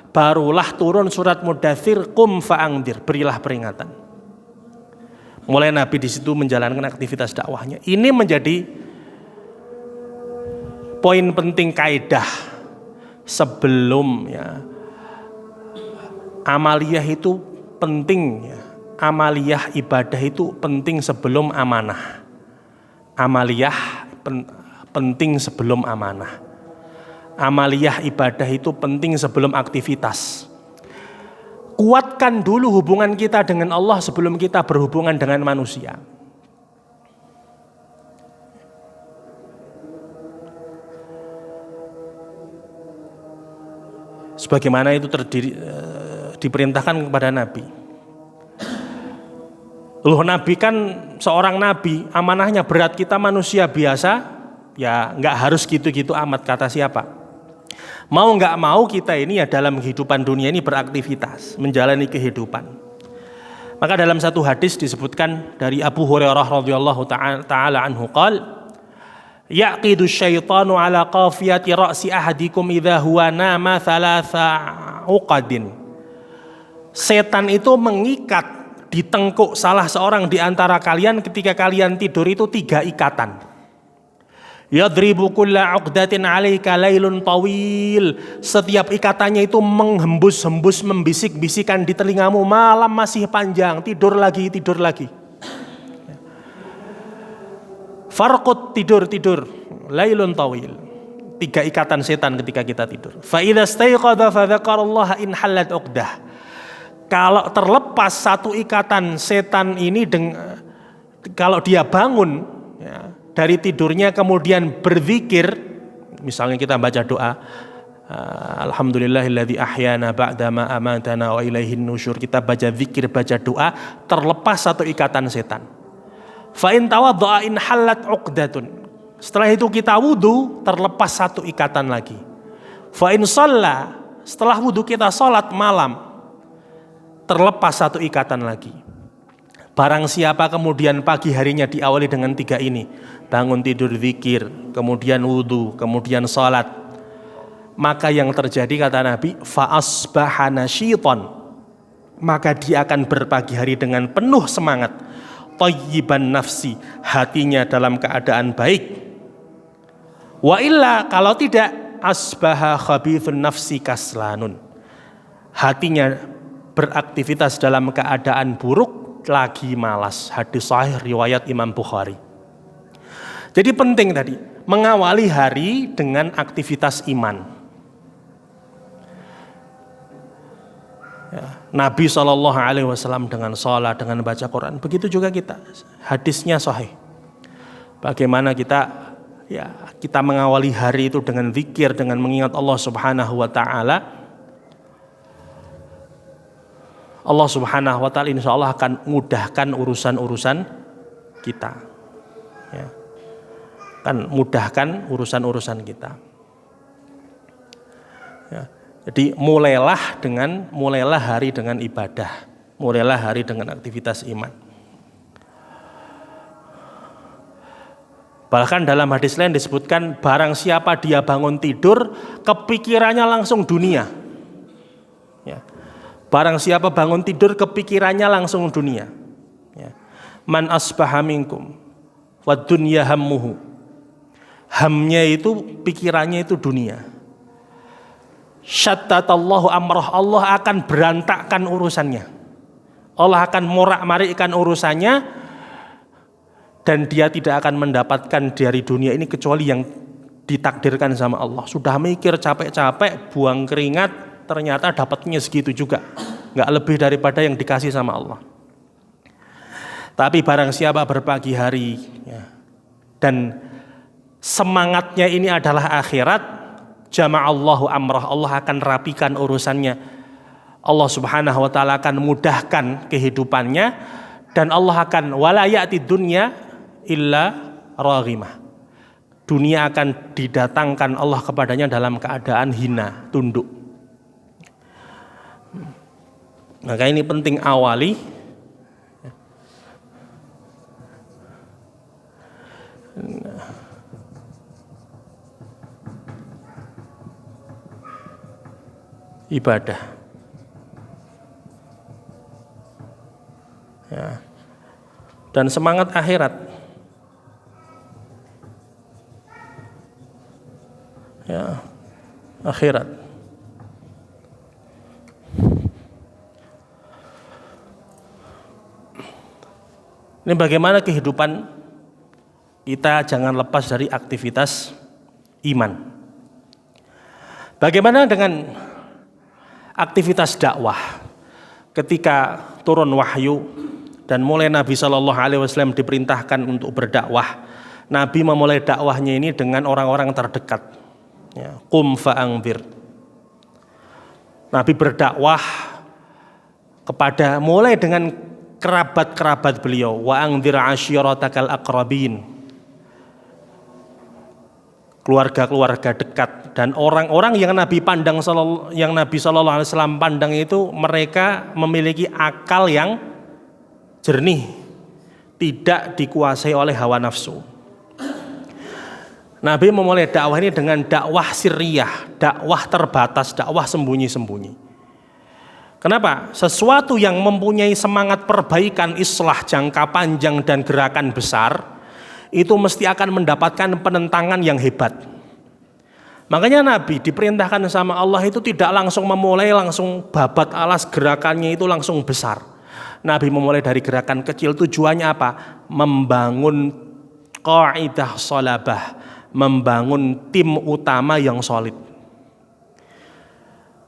barulah turun surat Mudaththir, qum fa'angdir, berilah peringatan. Mulai Nabi di situ menjalankan aktivitas dakwahnya. Ini menjadi poin penting kaidah sebelum ya, amaliyah itu penting ya. Amaliyah ibadah itu penting sebelum amanah. Amaliyah penting sebelum amanah. Amaliyah ibadah itu penting sebelum aktivitas. Kuatkan dulu hubungan kita dengan Allah sebelum kita berhubungan dengan manusia. Sebagaimana itu diperintahkan kepada Nabi. Loh, Nabi kan seorang Nabi, amanahnya berat, kita manusia biasa, ya nggak harus gitu-gitu amat, kata siapa? Mau nggak mau kita ini ya dalam kehidupan dunia ini beraktivitas, menjalani kehidupan. Maka dalam satu hadis disebutkan dari Abu Hurairah radhiyallahu taala anhu qala, yaqidu syaitanu ala qafiyati ra'si ahadikum idza huwa nama thalatha uqadin. Setan itu mengikat di tengkuk salah seorang di antara kalian ketika kalian tidur itu 3 ikatan. Yadribu kulla 'uqdatin 'alaika lailun tawil. Setiap ikatannya itu menghembus-hembus, membisik-bisikan di telingamu, malam masih panjang, tidur lagi. Farqud, tidur, lailun tawil. 3 ikatan setan ketika kita tidur. Fa idza staiqadha fa dzakarallaha in halat 'uqdah. Kalau terlepas satu ikatan setan ini, kalau dia bangun ya, dari tidurnya kemudian berzikir, misalnya kita baca doa, alhamdulillahilladzi ahyana ba'dama amatana wa ilaihin nusyur, kita baca zikir, baca doa, terlepas satu ikatan setan. Fa in tawadda'a in halat 'uqdatun. Setelah itu kita wudu, terlepas satu ikatan lagi. Fa in shalla, setelah wudu kita salat malam, terlepas satu ikatan lagi. Barang siapa kemudian pagi harinya diawali dengan 3 ini, bangun tidur zikir, kemudian wudu, kemudian salat, maka yang terjadi kata Nabi fa asbaha nasyiton, maka dia akan berpagi hari dengan penuh semangat, thayyiban nafsi, hatinya dalam keadaan baik. Wa illa, kalau tidak, asbaha khabithun nafsi kaslanun, hatinya beraktivitas dalam keadaan buruk, lagi malas. Hadis sahih riwayat Imam Bukhari. Jadi penting tadi mengawali hari dengan aktivitas iman. Ya, Nabi SAW dengan sholat, dengan baca Quran, begitu juga kita. Hadisnya sahih. Bagaimana kita mengawali hari itu dengan zikir, dengan mengingat Allah Subhanahu wa taala. Allah Subhanahu wa taala insya Allah akan mudahkan urusan-urusan kita. Ya. Akan mudahkan urusan-urusan kita. Ya. Jadi mulailah hari dengan ibadah, mulailah hari dengan aktivitas iman. Bahkan dalam hadis lain disebutkan, barang siapa dia bangun tidur, kepikirannya langsung dunia. Ya. Barang siapa bangun tidur, kepikirannya langsung dunia. Ya. Man asbaha minkum wa dunya hammuhu. Hamnya itu, pikirannya itu dunia. Syattatallahu amrah, Allah akan berantakkan urusannya. Allah akan morak-marikkan urusannya, dan dia tidak akan mendapatkan dari dunia ini kecuali yang ditakdirkan sama Allah. Sudah mikir capek-capek, buang keringat, ternyata dapatnya segitu juga, nggak lebih daripada yang dikasih sama Allah. Tapi barang siapa berpagi hari dan semangatnya ini adalah akhirat, jama'allahu amrah, Allah akan rapikan urusannya. Allah Subhanahu wa taala akan mudahkan kehidupannya, dan Allah akan wala ya'ti dunya illa raghimah. Dunia akan didatangkan Allah kepadanya dalam keadaan hina, tunduk. Maka ini penting awali ibadah. Ya. Dan semangat akhirat. Ya, akhirat. Ini bagaimana kehidupan kita jangan lepas dari aktivitas iman. Bagaimana dengan aktivitas dakwah? Ketika turun wahyu dan mulai Nabi SAW diperintahkan untuk berdakwah, Nabi memulai dakwahnya ini dengan orang-orang terdekat. Ya, qum fa'anzir. Nabi berdakwah kepada mulai dengan kerabat-kerabat beliau, wa anzir asyiratakal aqrabin, keluarga-keluarga dekat, dan orang-orang yang Nabi sallallahu alaihi wasallam pandang itu mereka memiliki akal yang jernih, tidak dikuasai oleh hawa nafsu. Nabi memulai dakwah ini dengan dakwah sirriyah, dakwah terbatas, dakwah sembunyi-sembunyi. Kenapa? Sesuatu yang mempunyai semangat perbaikan, islah jangka panjang dan gerakan besar, itu mesti akan mendapatkan penentangan yang hebat. Makanya Nabi diperintahkan sama Allah itu tidak langsung memulai langsung babat alas, gerakannya itu langsung besar. Nabi memulai dari gerakan kecil. Tujuannya apa? Membangun qaidah sholabah, membangun tim utama yang solid.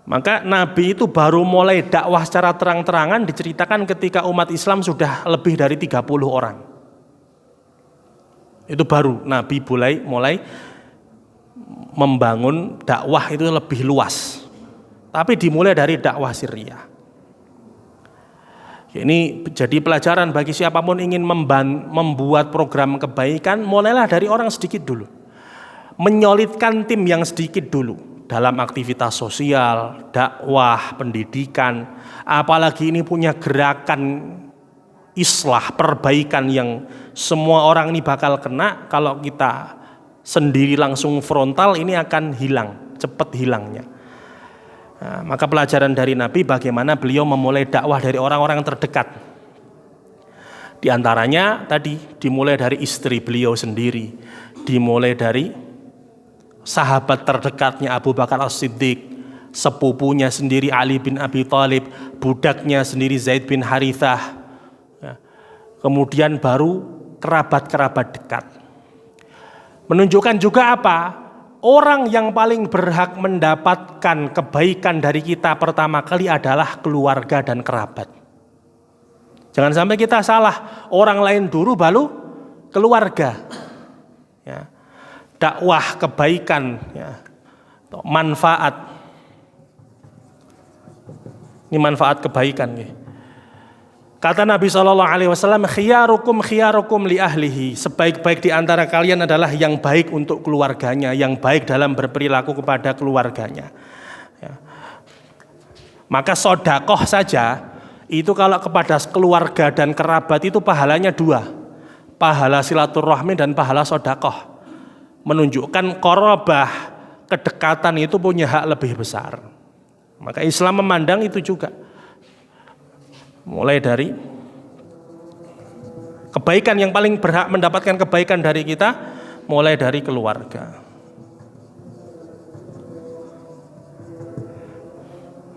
Maka Nabi itu baru mulai dakwah secara terang-terangan diceritakan ketika umat Islam sudah lebih dari 30 orang. Itu baru Nabi mulai membangun dakwah itu lebih luas. Tapi dimulai dari dakwah sirriyah. Ini jadi pelajaran bagi siapapun ingin membuat program kebaikan, mulailah dari orang sedikit dulu. Menyolidkan tim yang sedikit dulu dalam aktivitas sosial, dakwah, pendidikan, apalagi ini punya gerakan islah, perbaikan yang semua orang ini bakal kena. Kalau kita sendiri langsung frontal, ini akan hilang. cepat hilangnya. Nah, maka pelajaran dari Nabi bagaimana beliau memulai dakwah dari orang-orang terdekat. Di antaranya tadi dimulai dari istri beliau sendiri, dimulai dari sahabat terdekatnya Abu Bakar As-Siddiq, sepupunya sendiri Ali bin Abi Thalib, budaknya sendiri Zaid bin Harithah, ya. Kemudian baru kerabat-kerabat dekat. Menunjukkan juga apa? Orang yang paling berhak mendapatkan kebaikan dari kita pertama kali adalah keluarga dan kerabat. Jangan sampai kita salah, orang lain dulu baru keluarga. Ya. Dakwah kebaikan, ya. Manfaat. Ini manfaat kebaikan. Ya. Kata Nabi SAW, khiyarukum li ahlihi. Sebaik-baik di antara kalian adalah yang baik untuk keluarganya, yang baik dalam berperilaku kepada keluarganya. Ya. Maka sodakoh saja, itu kalau kepada keluarga dan kerabat itu pahalanya 2. Pahala silaturahmi dan pahala sodakoh. Menunjukkan qorobah, kedekatan itu punya hak lebih besar. Maka Islam memandang itu juga. Mulai dari kebaikan yang paling berhak mendapatkan kebaikan dari kita, mulai dari keluarga.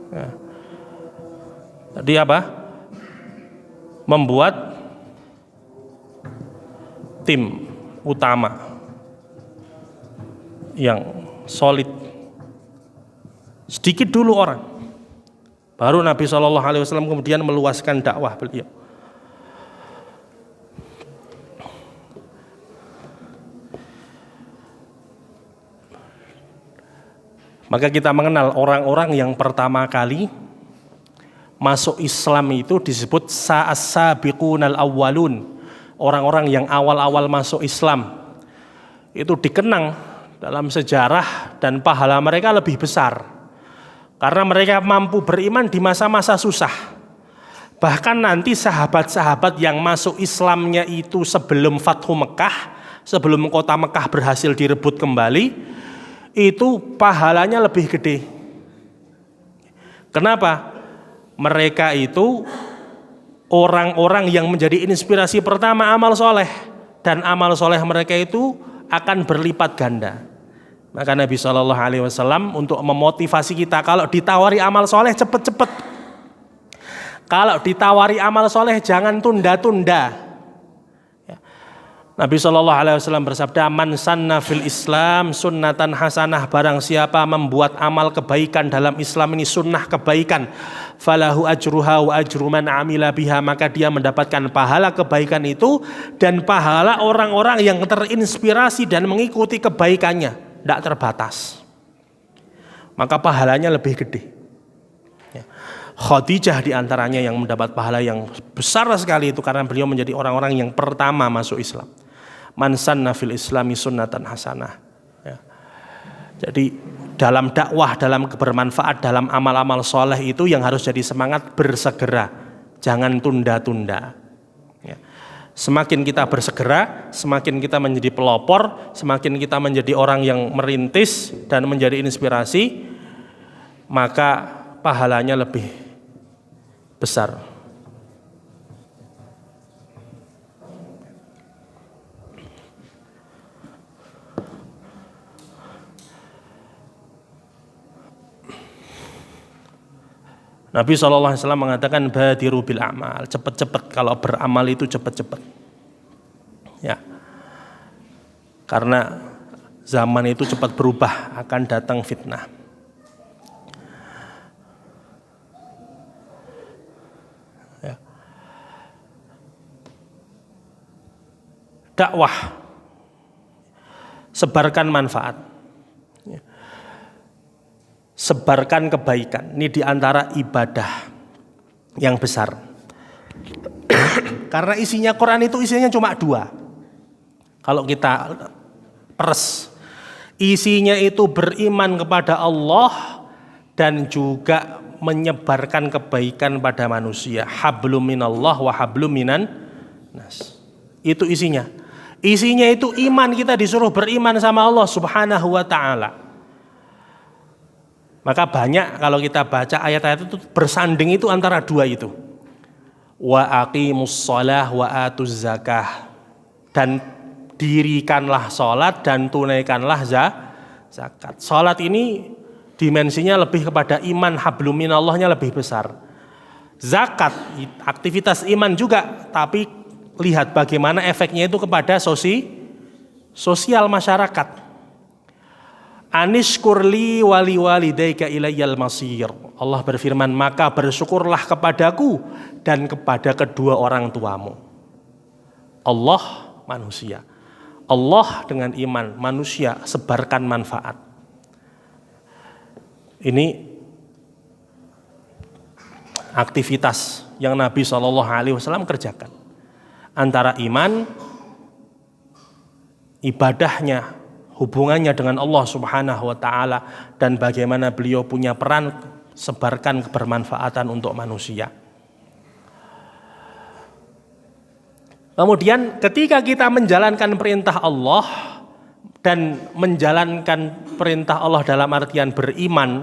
Ya. Tadi apa? Membuat tim utama yang solid. Sedikit dulu orang, baru Nabi SAW kemudian meluaskan dakwah beliau. Maka kita mengenal orang-orang yang pertama kali masuk Islam itu disebut as-sabiqunal awwalun. Orang-orang yang awal-awal masuk Islam itu dikenang dalam sejarah dan pahala mereka lebih besar. Karena mereka mampu beriman di masa-masa susah. Bahkan nanti sahabat-sahabat yang masuk Islamnya itu sebelum Fathu Mekah, sebelum kota Mekah berhasil direbut kembali, itu pahalanya lebih gede. Kenapa? Mereka itu orang-orang yang menjadi inspirasi pertama amal soleh. Dan amal soleh mereka itu akan berlipat ganda. Maka Nabi SAW untuk memotivasi kita, kalau ditawari amal soleh cepet-cepet. Kalau ditawari amal soleh jangan tunda-tunda. Nabi SAW bersabda, man sanna fil Islam sunnatan hasanah, barang siapa membuat amal kebaikan dalam Islam ini sunnah kebaikan, falahu ajruha wa ajru man amila biha, maka dia mendapatkan pahala kebaikan itu dan pahala orang-orang yang terinspirasi dan mengikuti kebaikannya. Tidak terbatas, maka pahalanya lebih gede. Khadijah diantaranya yang mendapat pahala yang besar sekali itu karena beliau menjadi orang-orang yang pertama masuk Islam. Man sanna fil Islami sunnatan hasanah. Jadi dalam dakwah, dalam bermanfaat, dalam amal-amal soleh itu yang harus jadi semangat bersegera, jangan tunda-tunda. Semakin kita bersegera, semakin kita menjadi pelopor, semakin kita menjadi orang yang merintis dan menjadi inspirasi, maka pahalanya lebih besar. Nabi SAW mengatakan badiru bil amal, cepat-cepat, kalau beramal itu cepat-cepat. Ya. Karena zaman itu cepat berubah, akan datang fitnah. Ya. Dakwah, sebarkan manfaat. Sebarkan kebaikan, ini diantara ibadah yang besar. Karena isinya Quran itu isinya cuma 2. Kalau kita peres, isinya itu beriman kepada Allah dan juga menyebarkan kebaikan pada manusia. Hablum minallah wa hablum minan nas. Itu isinya. Isinya itu iman, kita disuruh beriman sama Allah Subhanahu wa ta'ala. Maka banyak kalau kita baca ayat-ayat itu bersanding itu antara dua itu. Wa aqimus shalah wa atuz zakah. Dan dirikanlah sholat dan tunaikanlah zakat. Sholat ini dimensinya lebih kepada iman, hablum minallahnya lebih besar. Zakat, aktivitas iman juga, tapi lihat bagaimana efeknya itu kepada sosial masyarakat. Anishkurli wali walidayka ilayyal masir. Allah berfirman, maka bersyukurlah kepadaku dan kepada kedua orang tuamu. Allah manusia. Allah dengan iman, manusia sebarkan manfaat. Ini aktivitas yang Nabi SAW kerjakan. Antara iman, ibadahnya, hubungannya dengan Allah Subhanahu wa Ta'ala, dan bagaimana beliau punya peran sebarkan kebermanfaatan untuk manusia. Kemudian ketika kita menjalankan perintah Allah dan menjalankan perintah Allah dalam artian beriman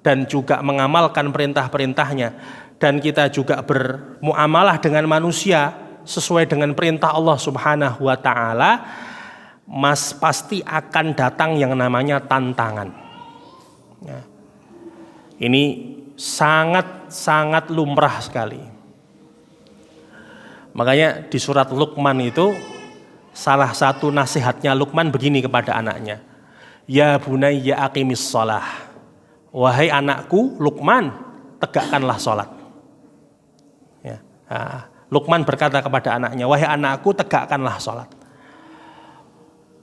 dan juga mengamalkan perintah-perintahnya, dan kita juga bermuamalah dengan manusia sesuai dengan perintah Allah Subhanahu wa Ta'ala, pasti akan datang yang namanya tantangan. Ya. Ini sangat lumrah sekali. Makanya di surat Luqman itu salah satu nasihatnya Luqman begini kepada anaknya. Ya bunayya aqimis shalah. Wahai anakku Luqman, tegakkanlah salat. Ya. Luqman berkata kepada anaknya, wahai anakku, tegakkanlah salat.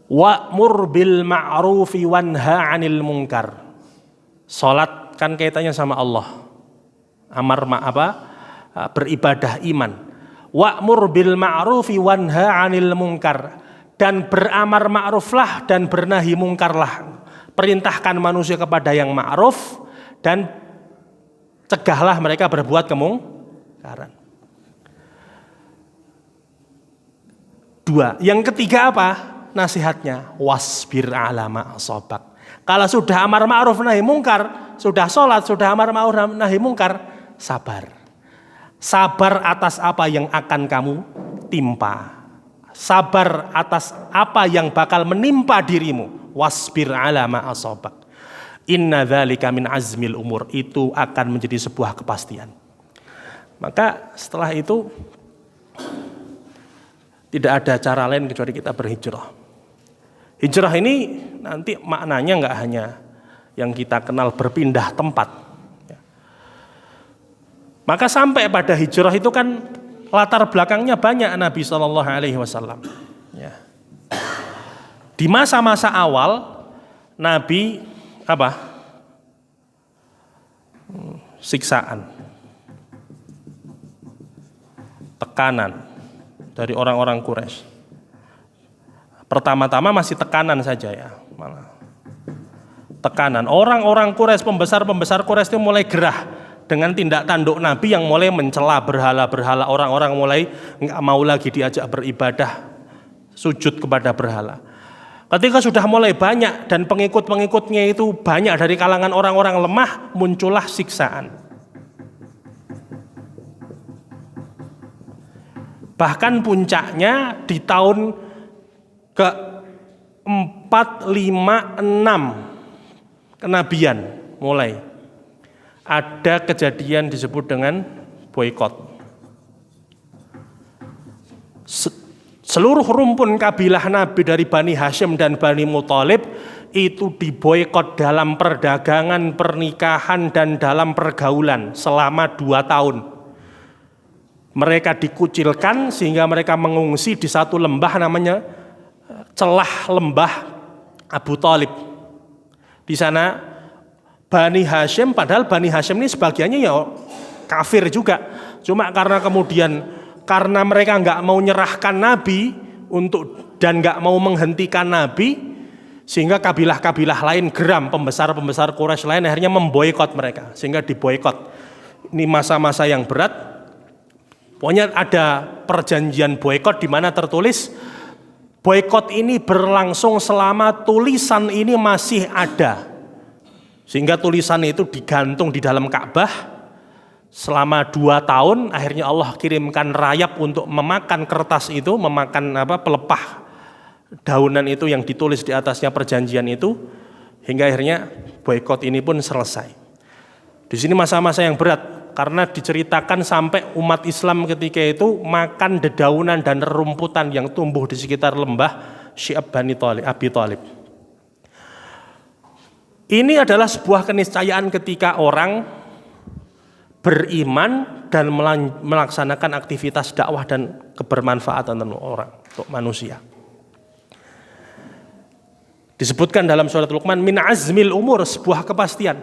Wa'mur bil ma'rufi wanha 'anil munkar. Salat kan kaitannya sama Allah. Beribadah iman. Wa'mur bil ma'rufi wanha 'anil munkar. Dan beramar ma'ruflah dan bernahi mungkarlah. Perintahkan manusia kepada yang ma'ruf dan cegahlah mereka berbuat kemungkaran. Dua. Yang ketiga apa? Nasihatnya, wasbir ala ma asabak. Kalau sudah amar ma'ruf nahi mungkar, sudah sholat, sudah amar ma'ruf nahi mungkar, sabar. Sabar atas apa yang akan kamu timpa. Sabar atas apa yang bakal menimpa dirimu. Wasbir ala ma asabak. Inna dzalika min azmil umur. Itu akan menjadi sebuah kepastian. Maka setelah itu tidak ada cara lain kecuali kita berhijrah. Hijrah ini nanti maknanya nggak hanya yang kita kenal berpindah tempat. Maka sampai pada hijrah itu kan latar belakangnya banyak Nabi SAW. Ya. Di masa-masa awal Nabi siksaan, tekanan dari orang-orang Quraisy. Pertama-tama masih tekanan saja ya, malah tekanan. Orang-orang Quraisy, pembesar Quraisy itu mulai gerah dengan tindak tanduk Nabi yang mulai mencela berhala-berhala. Orang-orang mulai nggak mau lagi diajak beribadah, sujud kepada berhala. Ketika sudah mulai banyak dan pengikut-pengikutnya itu banyak dari kalangan orang-orang lemah, muncullah siksaan. Bahkan puncaknya di tahun ke-4, 5, 6 kenabian mulai ada kejadian disebut dengan boikot. Seluruh rumpun kabilah Nabi dari Bani Hashim dan Bani Muthalib itu diboikot dalam perdagangan, pernikahan, dan dalam pergaulan selama 2 tahun. Mereka dikucilkan sehingga mereka mengungsi di satu lembah namanya celah lembah Abu Thalib. Di sana Bani Hashim, padahal Bani Hashim ini sebagiannya ya kafir juga. Cuma karena mereka nggak mau nyerahkan Nabi dan nggak mau menghentikan Nabi, sehingga kabilah-kabilah lain geram, pembesar Quraisy lain akhirnya memboikot mereka, sehingga diboikot. Ini masa-masa yang berat. Pokoknya ada perjanjian boikot di mana tertulis boikot ini berlangsung selama tulisan ini masih ada. Sehingga tulisannya itu digantung di dalam Ka'bah selama 2 tahun. Akhirnya Allah kirimkan rayap untuk memakan kertas itu, memakan pelepah daunan itu yang ditulis di atasnya perjanjian itu, hingga akhirnya boikot ini pun selesai. Di sini masa-masa yang berat karena diceritakan sampai umat Islam ketika itu makan dedaunan dan rerumputan yang tumbuh di sekitar lembah Syi'ab Bani Abi Thalib. Ini adalah sebuah keniscayaan ketika orang beriman dan melaksanakan aktivitas dakwah dan kebermanfaatan untuk orang, untuk manusia. Disebutkan dalam surat Luqman, min azmil umur, sebuah kepastian.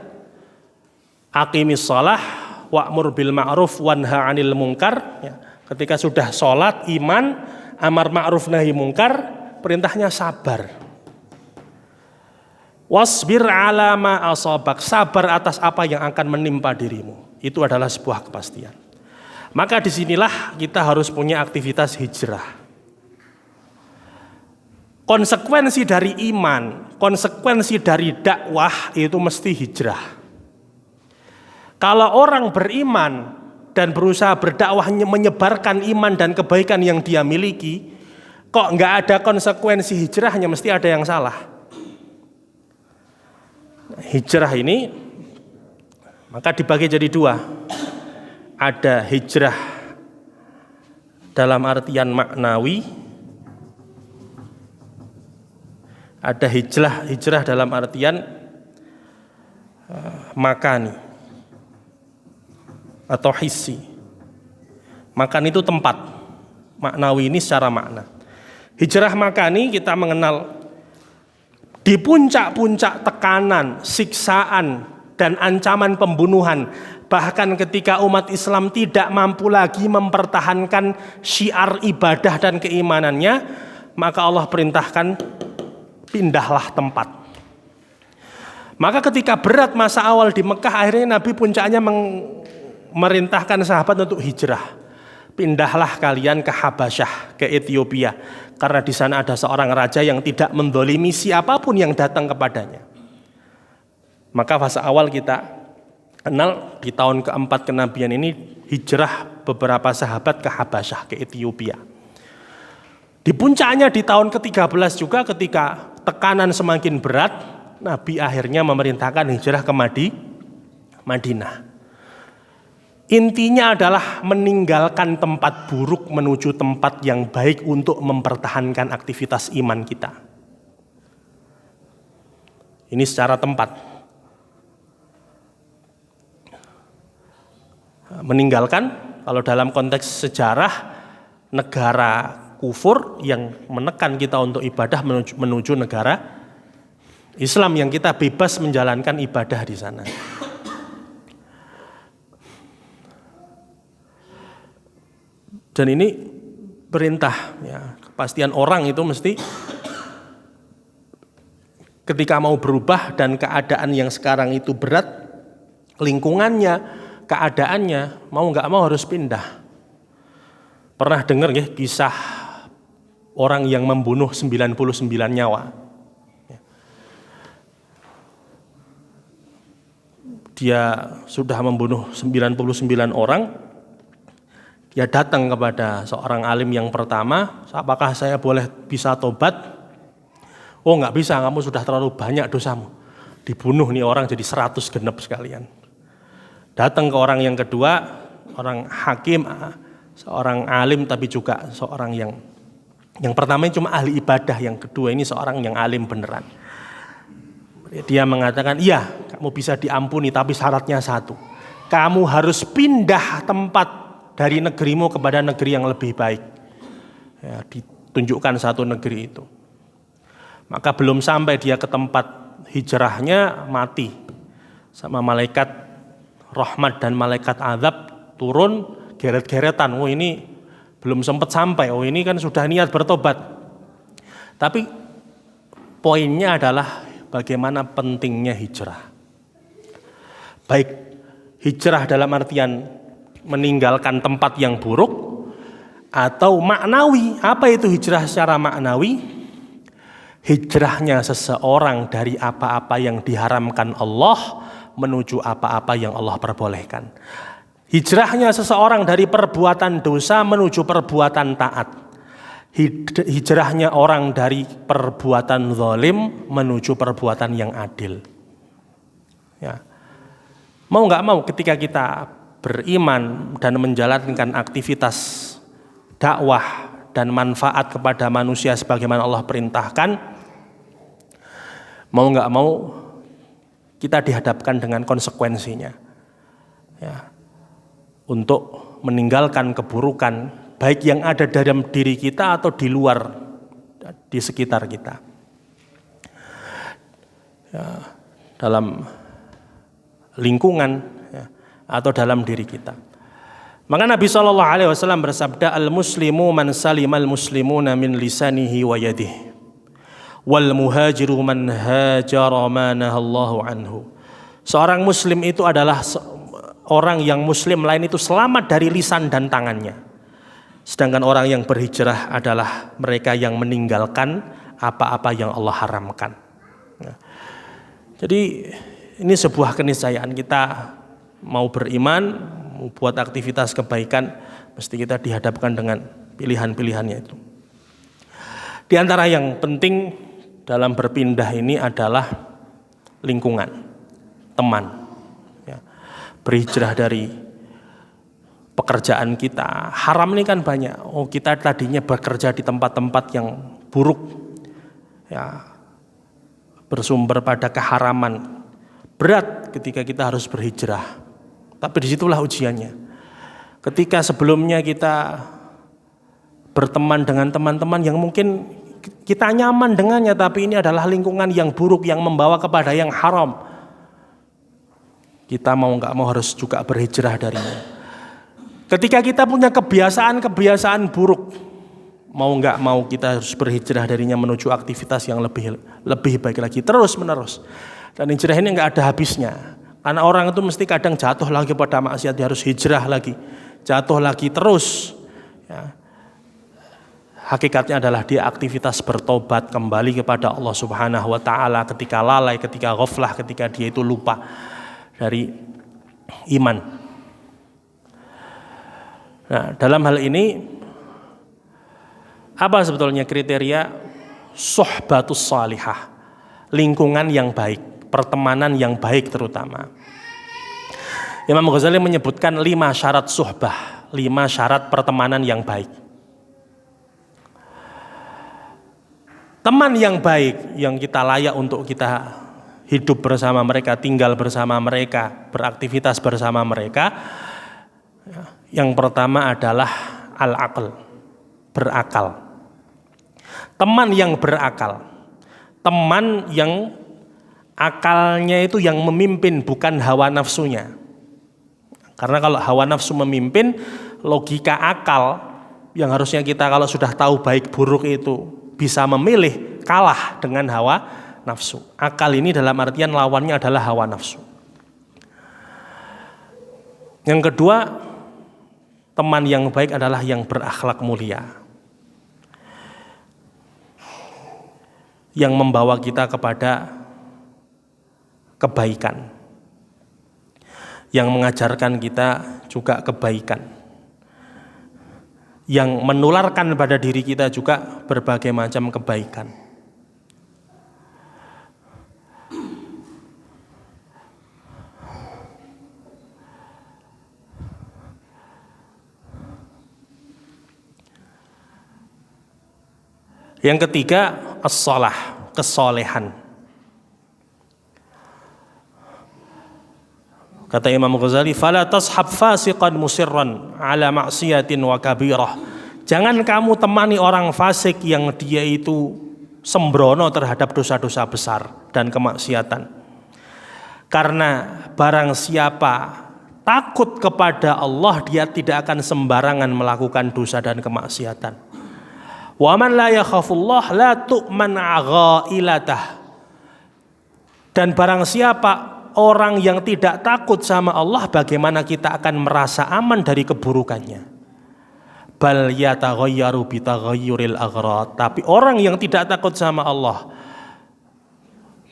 Aqimis shalah wa'mur bil ma'ruf wanha 'anil munkar. Ketika sudah sholat, iman, amar ma'ruf nahi munkar, perintahnya sabar. Wasbir ala ma asabak, sabar atas apa yang akan menimpa dirimu. Itu adalah sebuah kepastian. Maka disinilah kita harus punya aktivitas hijrah. Konsekuensi dari iman, konsekuensi dari dakwah itu mesti hijrah. Kalau orang beriman dan berusaha berdakwah menyebarkan iman dan kebaikan yang dia miliki, kok nggak ada konsekuensi hijrahnya, mesti ada yang salah. Hijrah ini maka dibagi jadi 2. Ada hijrah dalam artian maknawi, ada hijrah dalam artian makani atau hissi. Makan itu tempat, maknawi ini secara makna. Hijrah makani kita mengenal di puncak-puncak tekanan, siksaan, dan ancaman pembunuhan, bahkan ketika umat Islam tidak mampu lagi mempertahankan syiar ibadah dan keimanannya, maka Allah perintahkan pindahlah tempat. Maka ketika berat masa awal di Mekah, akhirnya Nabi puncaknya memerintahkan sahabat untuk hijrah. Pindahlah kalian ke Habasyah, ke Ethiopia, karena di sana ada seorang raja yang tidak mendolimi siapapun yang datang kepadanya. Maka fase awal kita kenal di tahun keempat kenabian ini, hijrah beberapa sahabat ke Habasyah, ke Ethiopia. Di puncaknya di tahun ke-13 juga ketika tekanan semakin berat, Nabi akhirnya memerintahkan hijrah ke Madinah. Intinya adalah meninggalkan tempat buruk menuju tempat yang baik untuk mempertahankan aktivitas iman kita. Ini secara tempat. Meninggalkan, kalau dalam konteks sejarah, negara kufur yang menekan kita untuk ibadah menuju negara Islam yang kita bebas menjalankan ibadah di sana. Dan ini perintah, ya, kepastian orang itu mesti ketika mau berubah dan keadaan yang sekarang itu berat, lingkungannya, keadaannya, mau nggak mau harus pindah. Pernah dengar ya kisah orang yang membunuh 99 nyawa. Dia sudah membunuh 99 orang. Dia datang kepada seorang alim yang pertama, apakah saya boleh bisa tobat? Oh nggak bisa, kamu sudah terlalu banyak dosamu. Dibunuh nih orang jadi 100 genep sekalian. Datang ke orang yang kedua, orang hakim, seorang alim tapi juga seorang yang pertama cuma ahli ibadah, yang kedua ini seorang yang alim beneran. Dia mengatakan, iya kamu bisa diampuni tapi syaratnya satu. Kamu harus pindah tempat dari negerimu kepada negeri yang lebih baik. Ya, ditunjukkan satu negeri itu. Maka belum sampai dia ke tempat hijrahnya, mati sama malaikat rahmat dan malaikat azab turun geret-geretan. Oh ini belum sempat sampai. Oh ini kan sudah niat bertobat. Tapi poinnya adalah bagaimana pentingnya hijrah. Baik hijrah dalam artian meninggalkan tempat yang buruk, atau maknawi. Apa itu hijrah secara maknawi? hijrahnya seseorang dari apa-apa yang diharamkan Allah menuju apa-apa yang Allah perbolehkan. Hijrahnya seseorang dari perbuatan dosa menuju perbuatan taat. Hijrahnya orang dari perbuatan zalim menuju perbuatan yang adil. Ya. Mau nggak mau ketika kita beriman dan menjalankan aktivitas dakwah dan manfaat kepada manusia sebagaimana Allah perintahkan, mau nggak mau kita dihadapkan dengan konsekuensinya. Ya. Untuk meninggalkan keburukan baik yang ada dalam diri kita atau di luar, di sekitar kita. Ya, dalam lingkungan ya, atau dalam diri kita. Maka Nabi SAW bersabda, al-muslimu man salimal muslimuna min lisanihi wa yadihi, wal muhajiru man hajara ma nahallahu anhu. Seorang muslim itu adalah orang yang muslim lain itu selamat dari lisan dan tangannya. Sedangkan orang yang berhijrah adalah mereka yang meninggalkan apa-apa yang Allah haramkan. Nah, jadi ini sebuah keniscayaan, kita mau beriman, mau buat aktivitas kebaikan, mesti kita dihadapkan dengan pilihan-pilihannya itu. Di antara yang penting dalam berpindah ini adalah lingkungan, teman. Berhijrah dari pekerjaan kita. Haram ini kan banyak. Oh, kita tadinya bekerja di tempat-tempat yang buruk, ya, bersumber pada keharaman. Berat ketika kita harus berhijrah. Tapi disitulah ujiannya. Ketika sebelumnya kita berteman dengan teman-teman yang mungkin kita nyaman dengannya, tapi ini adalah lingkungan yang buruk yang membawa kepada yang haram. Kita mau nggak mau harus juga berhijrah darinya. Ketika kita punya kebiasaan buruk, mau nggak mau kita harus berhijrah darinya menuju aktivitas yang lebih baik lagi, terus menerus. Dan hijrah ini nggak ada habisnya. Karena orang itu mesti kadang jatuh lagi pada maksiat, dia harus hijrah lagi, jatuh lagi terus. Ya. Hakikatnya adalah dia aktivitas bertobat kembali kepada Allah Subhanahu Wa Taala ketika lalai, ketika ghaflah, ketika dia itu lupa dari iman. Nah, dalam hal ini apa sebetulnya kriteria suhbatus salihah? Lingkungan yang baik, pertemanan yang baik terutama. Imam Ghazali menyebutkan 5 syarat suhbah, 5 syarat pertemanan yang baik. Teman yang baik yang kita layak untuk kita hidup bersama mereka, tinggal bersama mereka, beraktivitas bersama mereka. Yang pertama adalah al-aql, berakal. Teman yang berakal, teman yang akalnya itu yang memimpin, bukan hawa nafsunya. Karena kalau hawa nafsu memimpin, logika akal yang harusnya kita kalau sudah tahu baik buruk itu bisa memilih, kalah dengan hawa nafsu. Akal ini dalam artian lawannya adalah hawa nafsu. Yang kedua, teman yang baik adalah yang berakhlak mulia, yang membawa kita kepada kebaikan, yang mengajarkan kita juga kebaikan, yang menularkan pada diri kita juga berbagai macam kebaikan. Yang ketiga, as-shalah, kesolehan. Kata Imam Ghazali, fala tashab fasiqan musirran ala ma'siyatin wa kabirah. Jangan kamu temani orang fasik yang dia itu sembrono terhadap dosa-dosa besar dan kemaksiatan. Karena barang siapa takut kepada Allah, dia tidak akan sembarangan melakukan dosa dan kemaksiatan. Wa man la yakhafullah la tu'man ghailatah. Dan barang siapa orang yang tidak takut sama Allah, bagaimana kita akan merasa aman dari keburukannya? bal yataghayyaru bitaghayyuril aghrad. Tapi orang yang tidak takut sama Allah,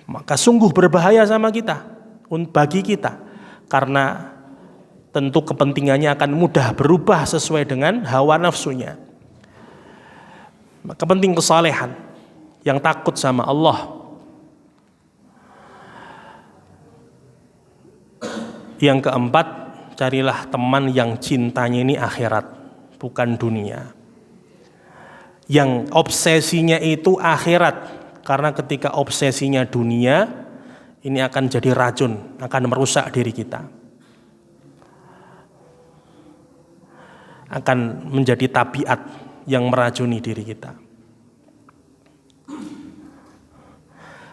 maka sungguh berbahaya sama kita, bagi kita, karena tentu kepentingannya akan mudah berubah sesuai dengan hawa nafsunya. Maka penting kesalehan, yang takut sama Allah. Yang keempat, carilah teman yang cintanya ini akhirat, bukan dunia. Yang obsesinya itu akhirat, karena ketika obsesinya dunia, ini akan jadi racun, akan merusak diri kita. Akan menjadi tabiat yang meracuni diri kita.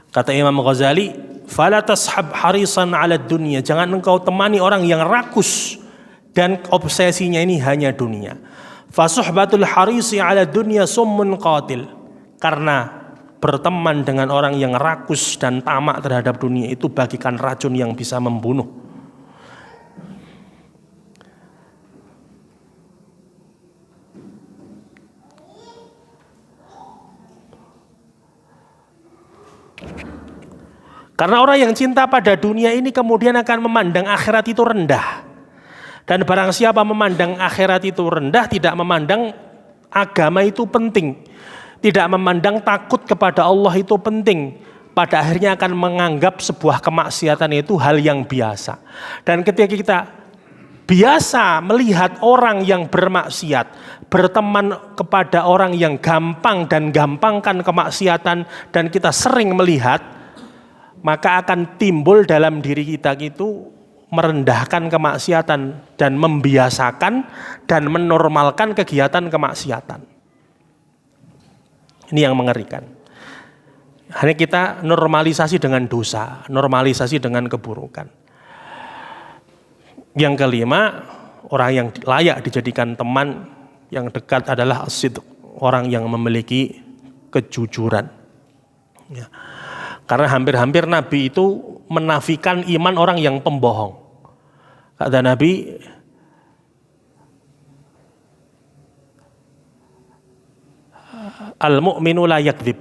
Kata Imam Ghazali, fala tashab harisan 'ala dunya, jangan engkau temani orang yang rakus dan obsesinya ini hanya dunia. Fasuhbatul harisi 'ala dunya summun qatil, karena berteman dengan orang yang rakus dan tamak terhadap dunia itu bagikan racun yang bisa membunuh. Karena orang yang cinta pada dunia ini kemudian akan memandang akhirat itu rendah. Dan barang siapa memandang akhirat itu rendah, tidak memandang agama itu penting, tidak memandang takut kepada Allah itu penting, pada akhirnya akan menganggap sebuah kemaksiatan itu hal yang biasa. Dan ketika kita biasa melihat orang yang bermaksiat, berteman kepada orang yang gampang dan gampangkan kemaksiatan, dan kita sering melihat, maka akan timbul dalam diri kita itu merendahkan kemaksiatan dan membiasakan dan menormalkan kegiatan kemaksiatan. Ini yang mengerikan. Hanya kita normalisasi dengan dosa, normalisasi dengan keburukan. Yang kelima, orang yang layak dijadikan teman yang dekat adalah as-sidq, orang yang memiliki kejujuran. Ya. Karena hampir-hampir Nabi itu menafikan iman orang yang pembohong. Kata Nabi, al-mu'minu la yakdzib.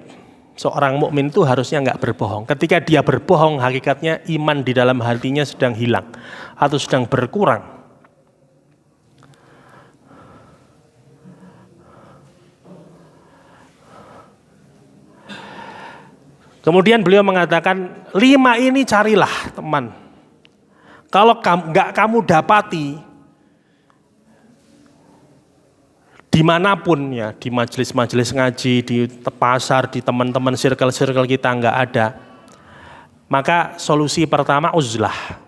Seorang mukmin itu harusnya enggak berbohong. Ketika dia berbohong, hakikatnya iman di dalam hatinya sedang hilang atau sedang berkurang. Kemudian beliau mengatakan, 5 ini carilah teman. Kalau enggak kamu dapati, dimanapun ya, di majelis-majelis ngaji, di pasar, di teman-teman circle-circle kita enggak ada, maka solusi pertama uzlah,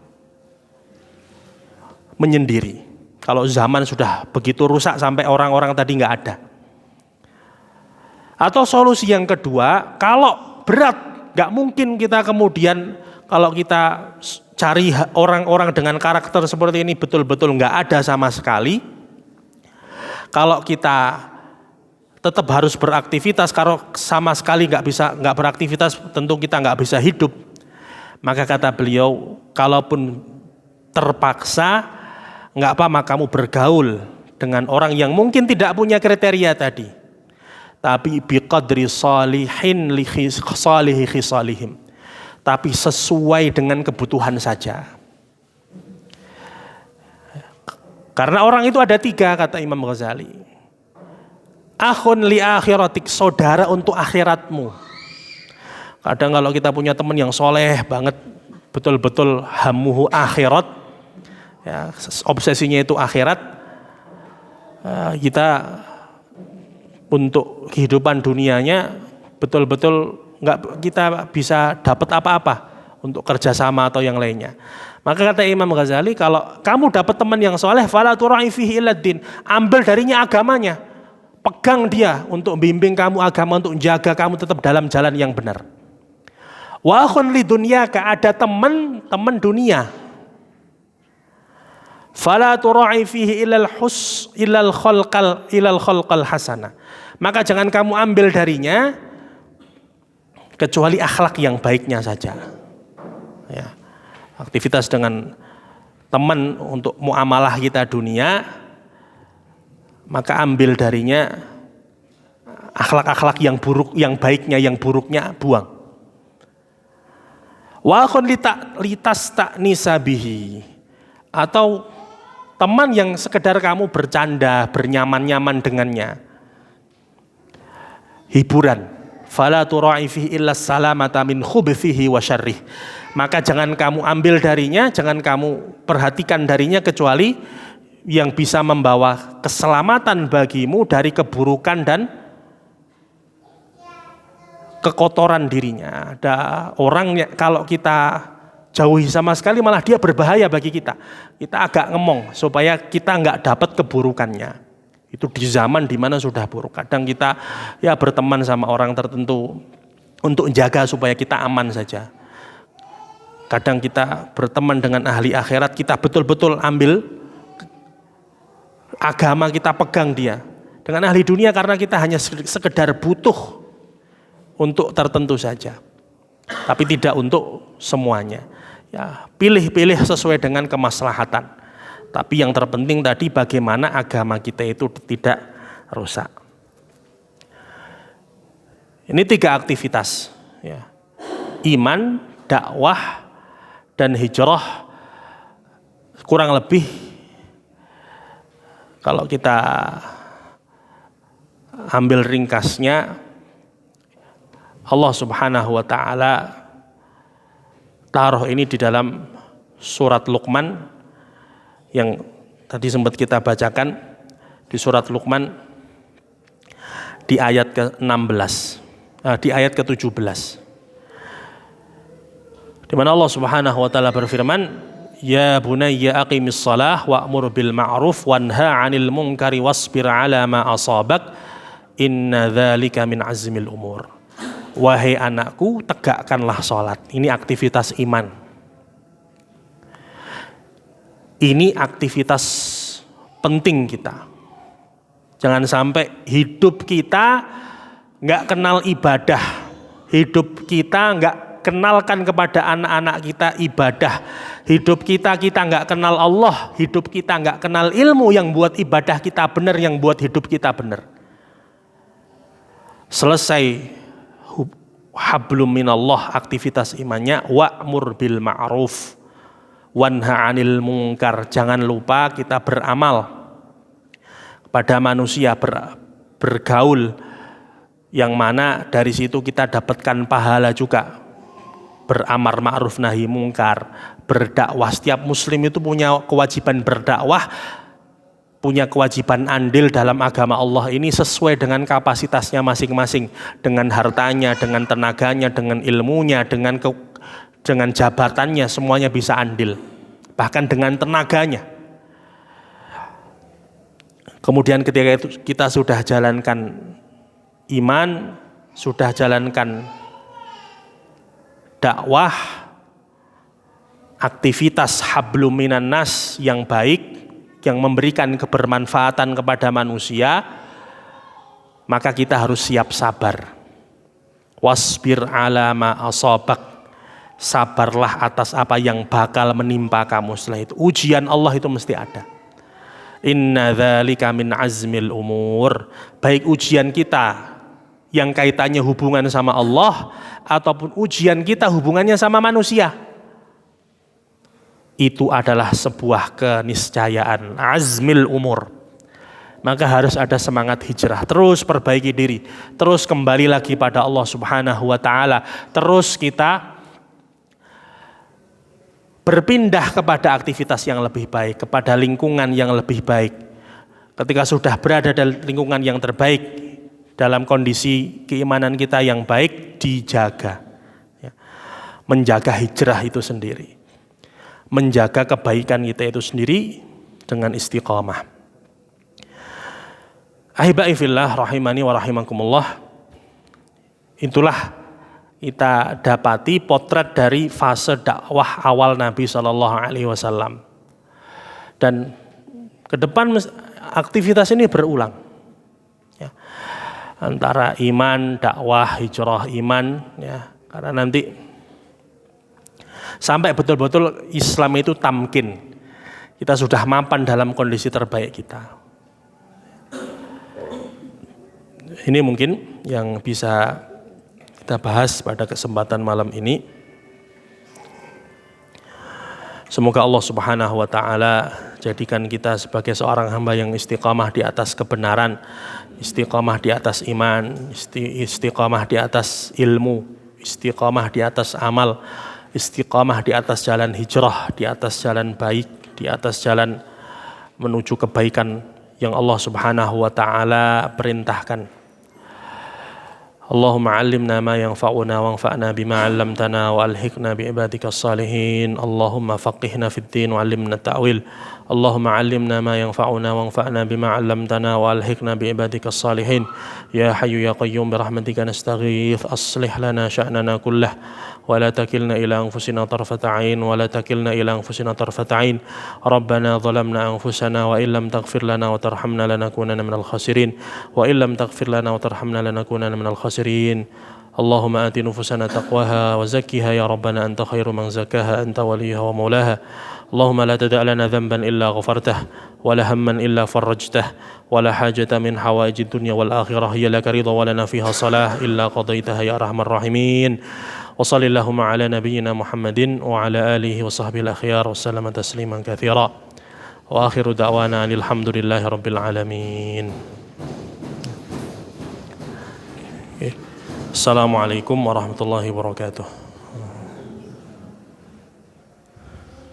menyendiri. Kalau zaman sudah begitu rusak sampai orang-orang tadi enggak ada. Atau solusi yang kedua, kalau berat, gak mungkin kita kemudian kalau kita cari orang-orang dengan karakter seperti ini betul-betul gak ada sama sekali. Kalau kita tetap harus beraktivitas, kalau sama sekali gak beraktivitas, tentu kita gak bisa hidup. Maka kata beliau, kalaupun terpaksa, gak apa-apa kamu bergaul dengan orang yang mungkin tidak punya kriteria tadi, tapi biqadri salihin li salihi khisalihim, tapi sesuai dengan kebutuhan saja. Karena orang itu ada 3, kata Imam Ghazali. Akhun li akhiratik, saudara untuk akhiratmu. Kadang kalau kita punya teman yang soleh banget, betul-betul hamuhu akhirat, ya, obsesinya itu akhirat, kita untuk kehidupan dunianya betul-betul nggak kita bisa dapat apa-apa untuk kerjasama atau yang lainnya. Maka kata Imam Ghazali, kalau kamu dapat teman yang soleh, fala tura'i fihi illa din, ambil darinya agamanya, pegang dia untuk bimbing kamu agama, untuk jaga kamu tetap dalam jalan yang benar. Wa akhun li dunyaka, ada teman dunia, fala tura'i fihi illal khalqal hasana, maka jangan kamu ambil darinya kecuali akhlak yang baiknya saja. Ya. Aktivitas dengan teman untuk muamalah kita dunia, maka ambil darinya akhlak-akhlak yang buruk, yang baiknya, yang buruknya buang. Wa akhun litas ta'nisa bihi, atau teman yang sekedar kamu bercanda, bernyaman-nyaman dengannya, hiburan. Fala tura'i fihi illa salamata min khubthihi wa syarrih, maka jangan kamu ambil darinya, jangan kamu perhatikan darinya kecuali yang bisa membawa keselamatan bagimu dari keburukan dan kekotoran dirinya. Ada orang kalau kita jauhi sama sekali malah dia berbahaya bagi kita. Kita agak ngemong supaya kita nggak dapat keburukannya. Itu di zaman dimana sudah buruk. Kadang kita ya berteman sama orang tertentu untuk jaga supaya kita aman saja. Kadang kita berteman dengan ahli akhirat, kita betul-betul ambil agama, kita pegang dia. Dengan ahli dunia karena kita hanya sekedar butuh untuk tertentu saja, tapi tidak untuk semuanya. Ya, pilih-pilih sesuai dengan kemaslahatan. Tapi yang terpenting tadi bagaimana agama kita itu tidak rusak. Ini 3 aktivitas. Ya. Iman, dakwah, dan hijrah. Kurang lebih kalau kita ambil ringkasnya, Allah Subhanahu wa taala taruh ini di dalam surat Luqman yang tadi sempat kita bacakan, di surat Luqman di ayat ke-16, di ayat ke-17. Di mana Allah Subhanahu wa taala berfirman, "Ya bunayya aqimis shalah wa'mur bil ma'ruf wanha 'anil munkari wasbir 'ala ma asabak inna dzalika min azmil umur." Wahai anakku, tegakkanlah sholat. Ini aktivitas iman. Ini aktivitas penting kita. Jangan sampai hidup kita nggak kenal ibadah. Hidup kita nggak kenalkan kepada anak-anak kita ibadah. Hidup kita nggak kenal Allah. Hidup kita nggak kenal ilmu yang buat ibadah kita benar, yang buat hidup kita benar. Selesai hablum minallah aktivitas imannya, wa'mur bil ma'ruf wanha 'anil munkar. Jangan lupa kita beramal kepada manusia, bergaul yang mana dari situ kita dapatkan pahala juga. Beramar ma'ruf nahi munkar, berdakwah. Setiap muslim itu punya kewajiban berdakwah, punya kewajiban andil dalam agama Allah ini sesuai dengan kapasitasnya masing-masing, dengan hartanya, dengan tenaganya, dengan ilmunya, dengan jabatannya, semuanya bisa andil, bahkan dengan tenaganya. Kemudian ketika itu kita sudah jalankan iman, sudah jalankan dakwah, aktivitas hablum minan nas yang baik, yang memberikan kebermanfaatan kepada manusia, maka kita harus siap sabar. Wasbir 'ala ma asabak, sabarlah atas apa yang bakal menimpa kamu setelah itu. Ujian Allah itu mesti ada. Inna dzalika min azmil umur. Baik ujian kita yang kaitannya hubungan sama Allah ataupun ujian kita hubungannya sama manusia, itu adalah sebuah keniscayaan, azmil umur. Maka harus ada semangat hijrah, terus perbaiki diri, terus kembali lagi pada Allah Subhanahu wa taala, terus kita berpindah kepada aktivitas yang lebih baik, kepada lingkungan yang lebih baik. Ketika sudah berada dalam lingkungan yang terbaik, dalam kondisi keimanan kita yang baik, dijaga. Menjaga hijrah itu sendiri, menjaga kebaikan kita itu sendiri dengan istiqamah. Ahibai fillah rahimani wa rahimakumullah. Itulah kita dapati potret dari fase dakwah awal Nabi SAW. Dan ke depan aktivitas ini berulang. Ya. Antara iman, dakwah, hijrah, iman. Ya. Karena nanti sampai betul-betul Islam itu tamkin. Kita sudah mapan dalam kondisi terbaik kita. Ini mungkin yang bisa kita bahas pada kesempatan malam ini. Semoga Allah Subhanahu wa taala jadikan kita sebagai seorang hamba yang istiqamah di atas kebenaran, istiqamah di atas iman, istiqamah di atas ilmu, istiqamah di atas amal, istiqamah di atas jalan hijrah, di atas jalan baik, di atas jalan menuju kebaikan yang Allah Subhanahu wa taala perintahkan. Allahumma 'allimna ma yanfa'una wanfa'na bima 'allamtana wa alhiqna bi ibadikas salihin. Allahumma faqihna fid din wa 'allimna ta'wil. Allahumma 'allimna ma yanfa'una wanfa'na bima 'allamtana wa alhiqna bi ibadikas salihin. Ya hayyu ya qayyum bi rahmatika nastaghith aslih lana sya'nana kullah wa la takilna ila anfusina tarfata 'ain wa la takilna ila anfusina tarfata 'ain. Rabbana zalamna anfusana wa illam taghfir lana wa tarhamna lanakunanna minal khasirin wa illam taghfir lana wa tarhamna lanakunanna minal khasirin. اللهم آت نفوسنا تقواها وزكها يا ربنا أنت خير من زكاها أنت وليها ومولاها اللهم لا تدع لنا ذنبا إلا غفرته ولا هما إلا فرجته ولا حاجة من حوائج الدنيا والآخرة هي لك رضا ولنا فيها صلاح إلا قضيتها يا أرحم الراحمين وصل اللهم على نبينا محمد وعلى آله وصحبه الأخيار وسلم تسليما كثيرا وآخر دعوانا أن الحمد لله رب العالمين. Assalamualaikum warahmatullahi wabarakatuh.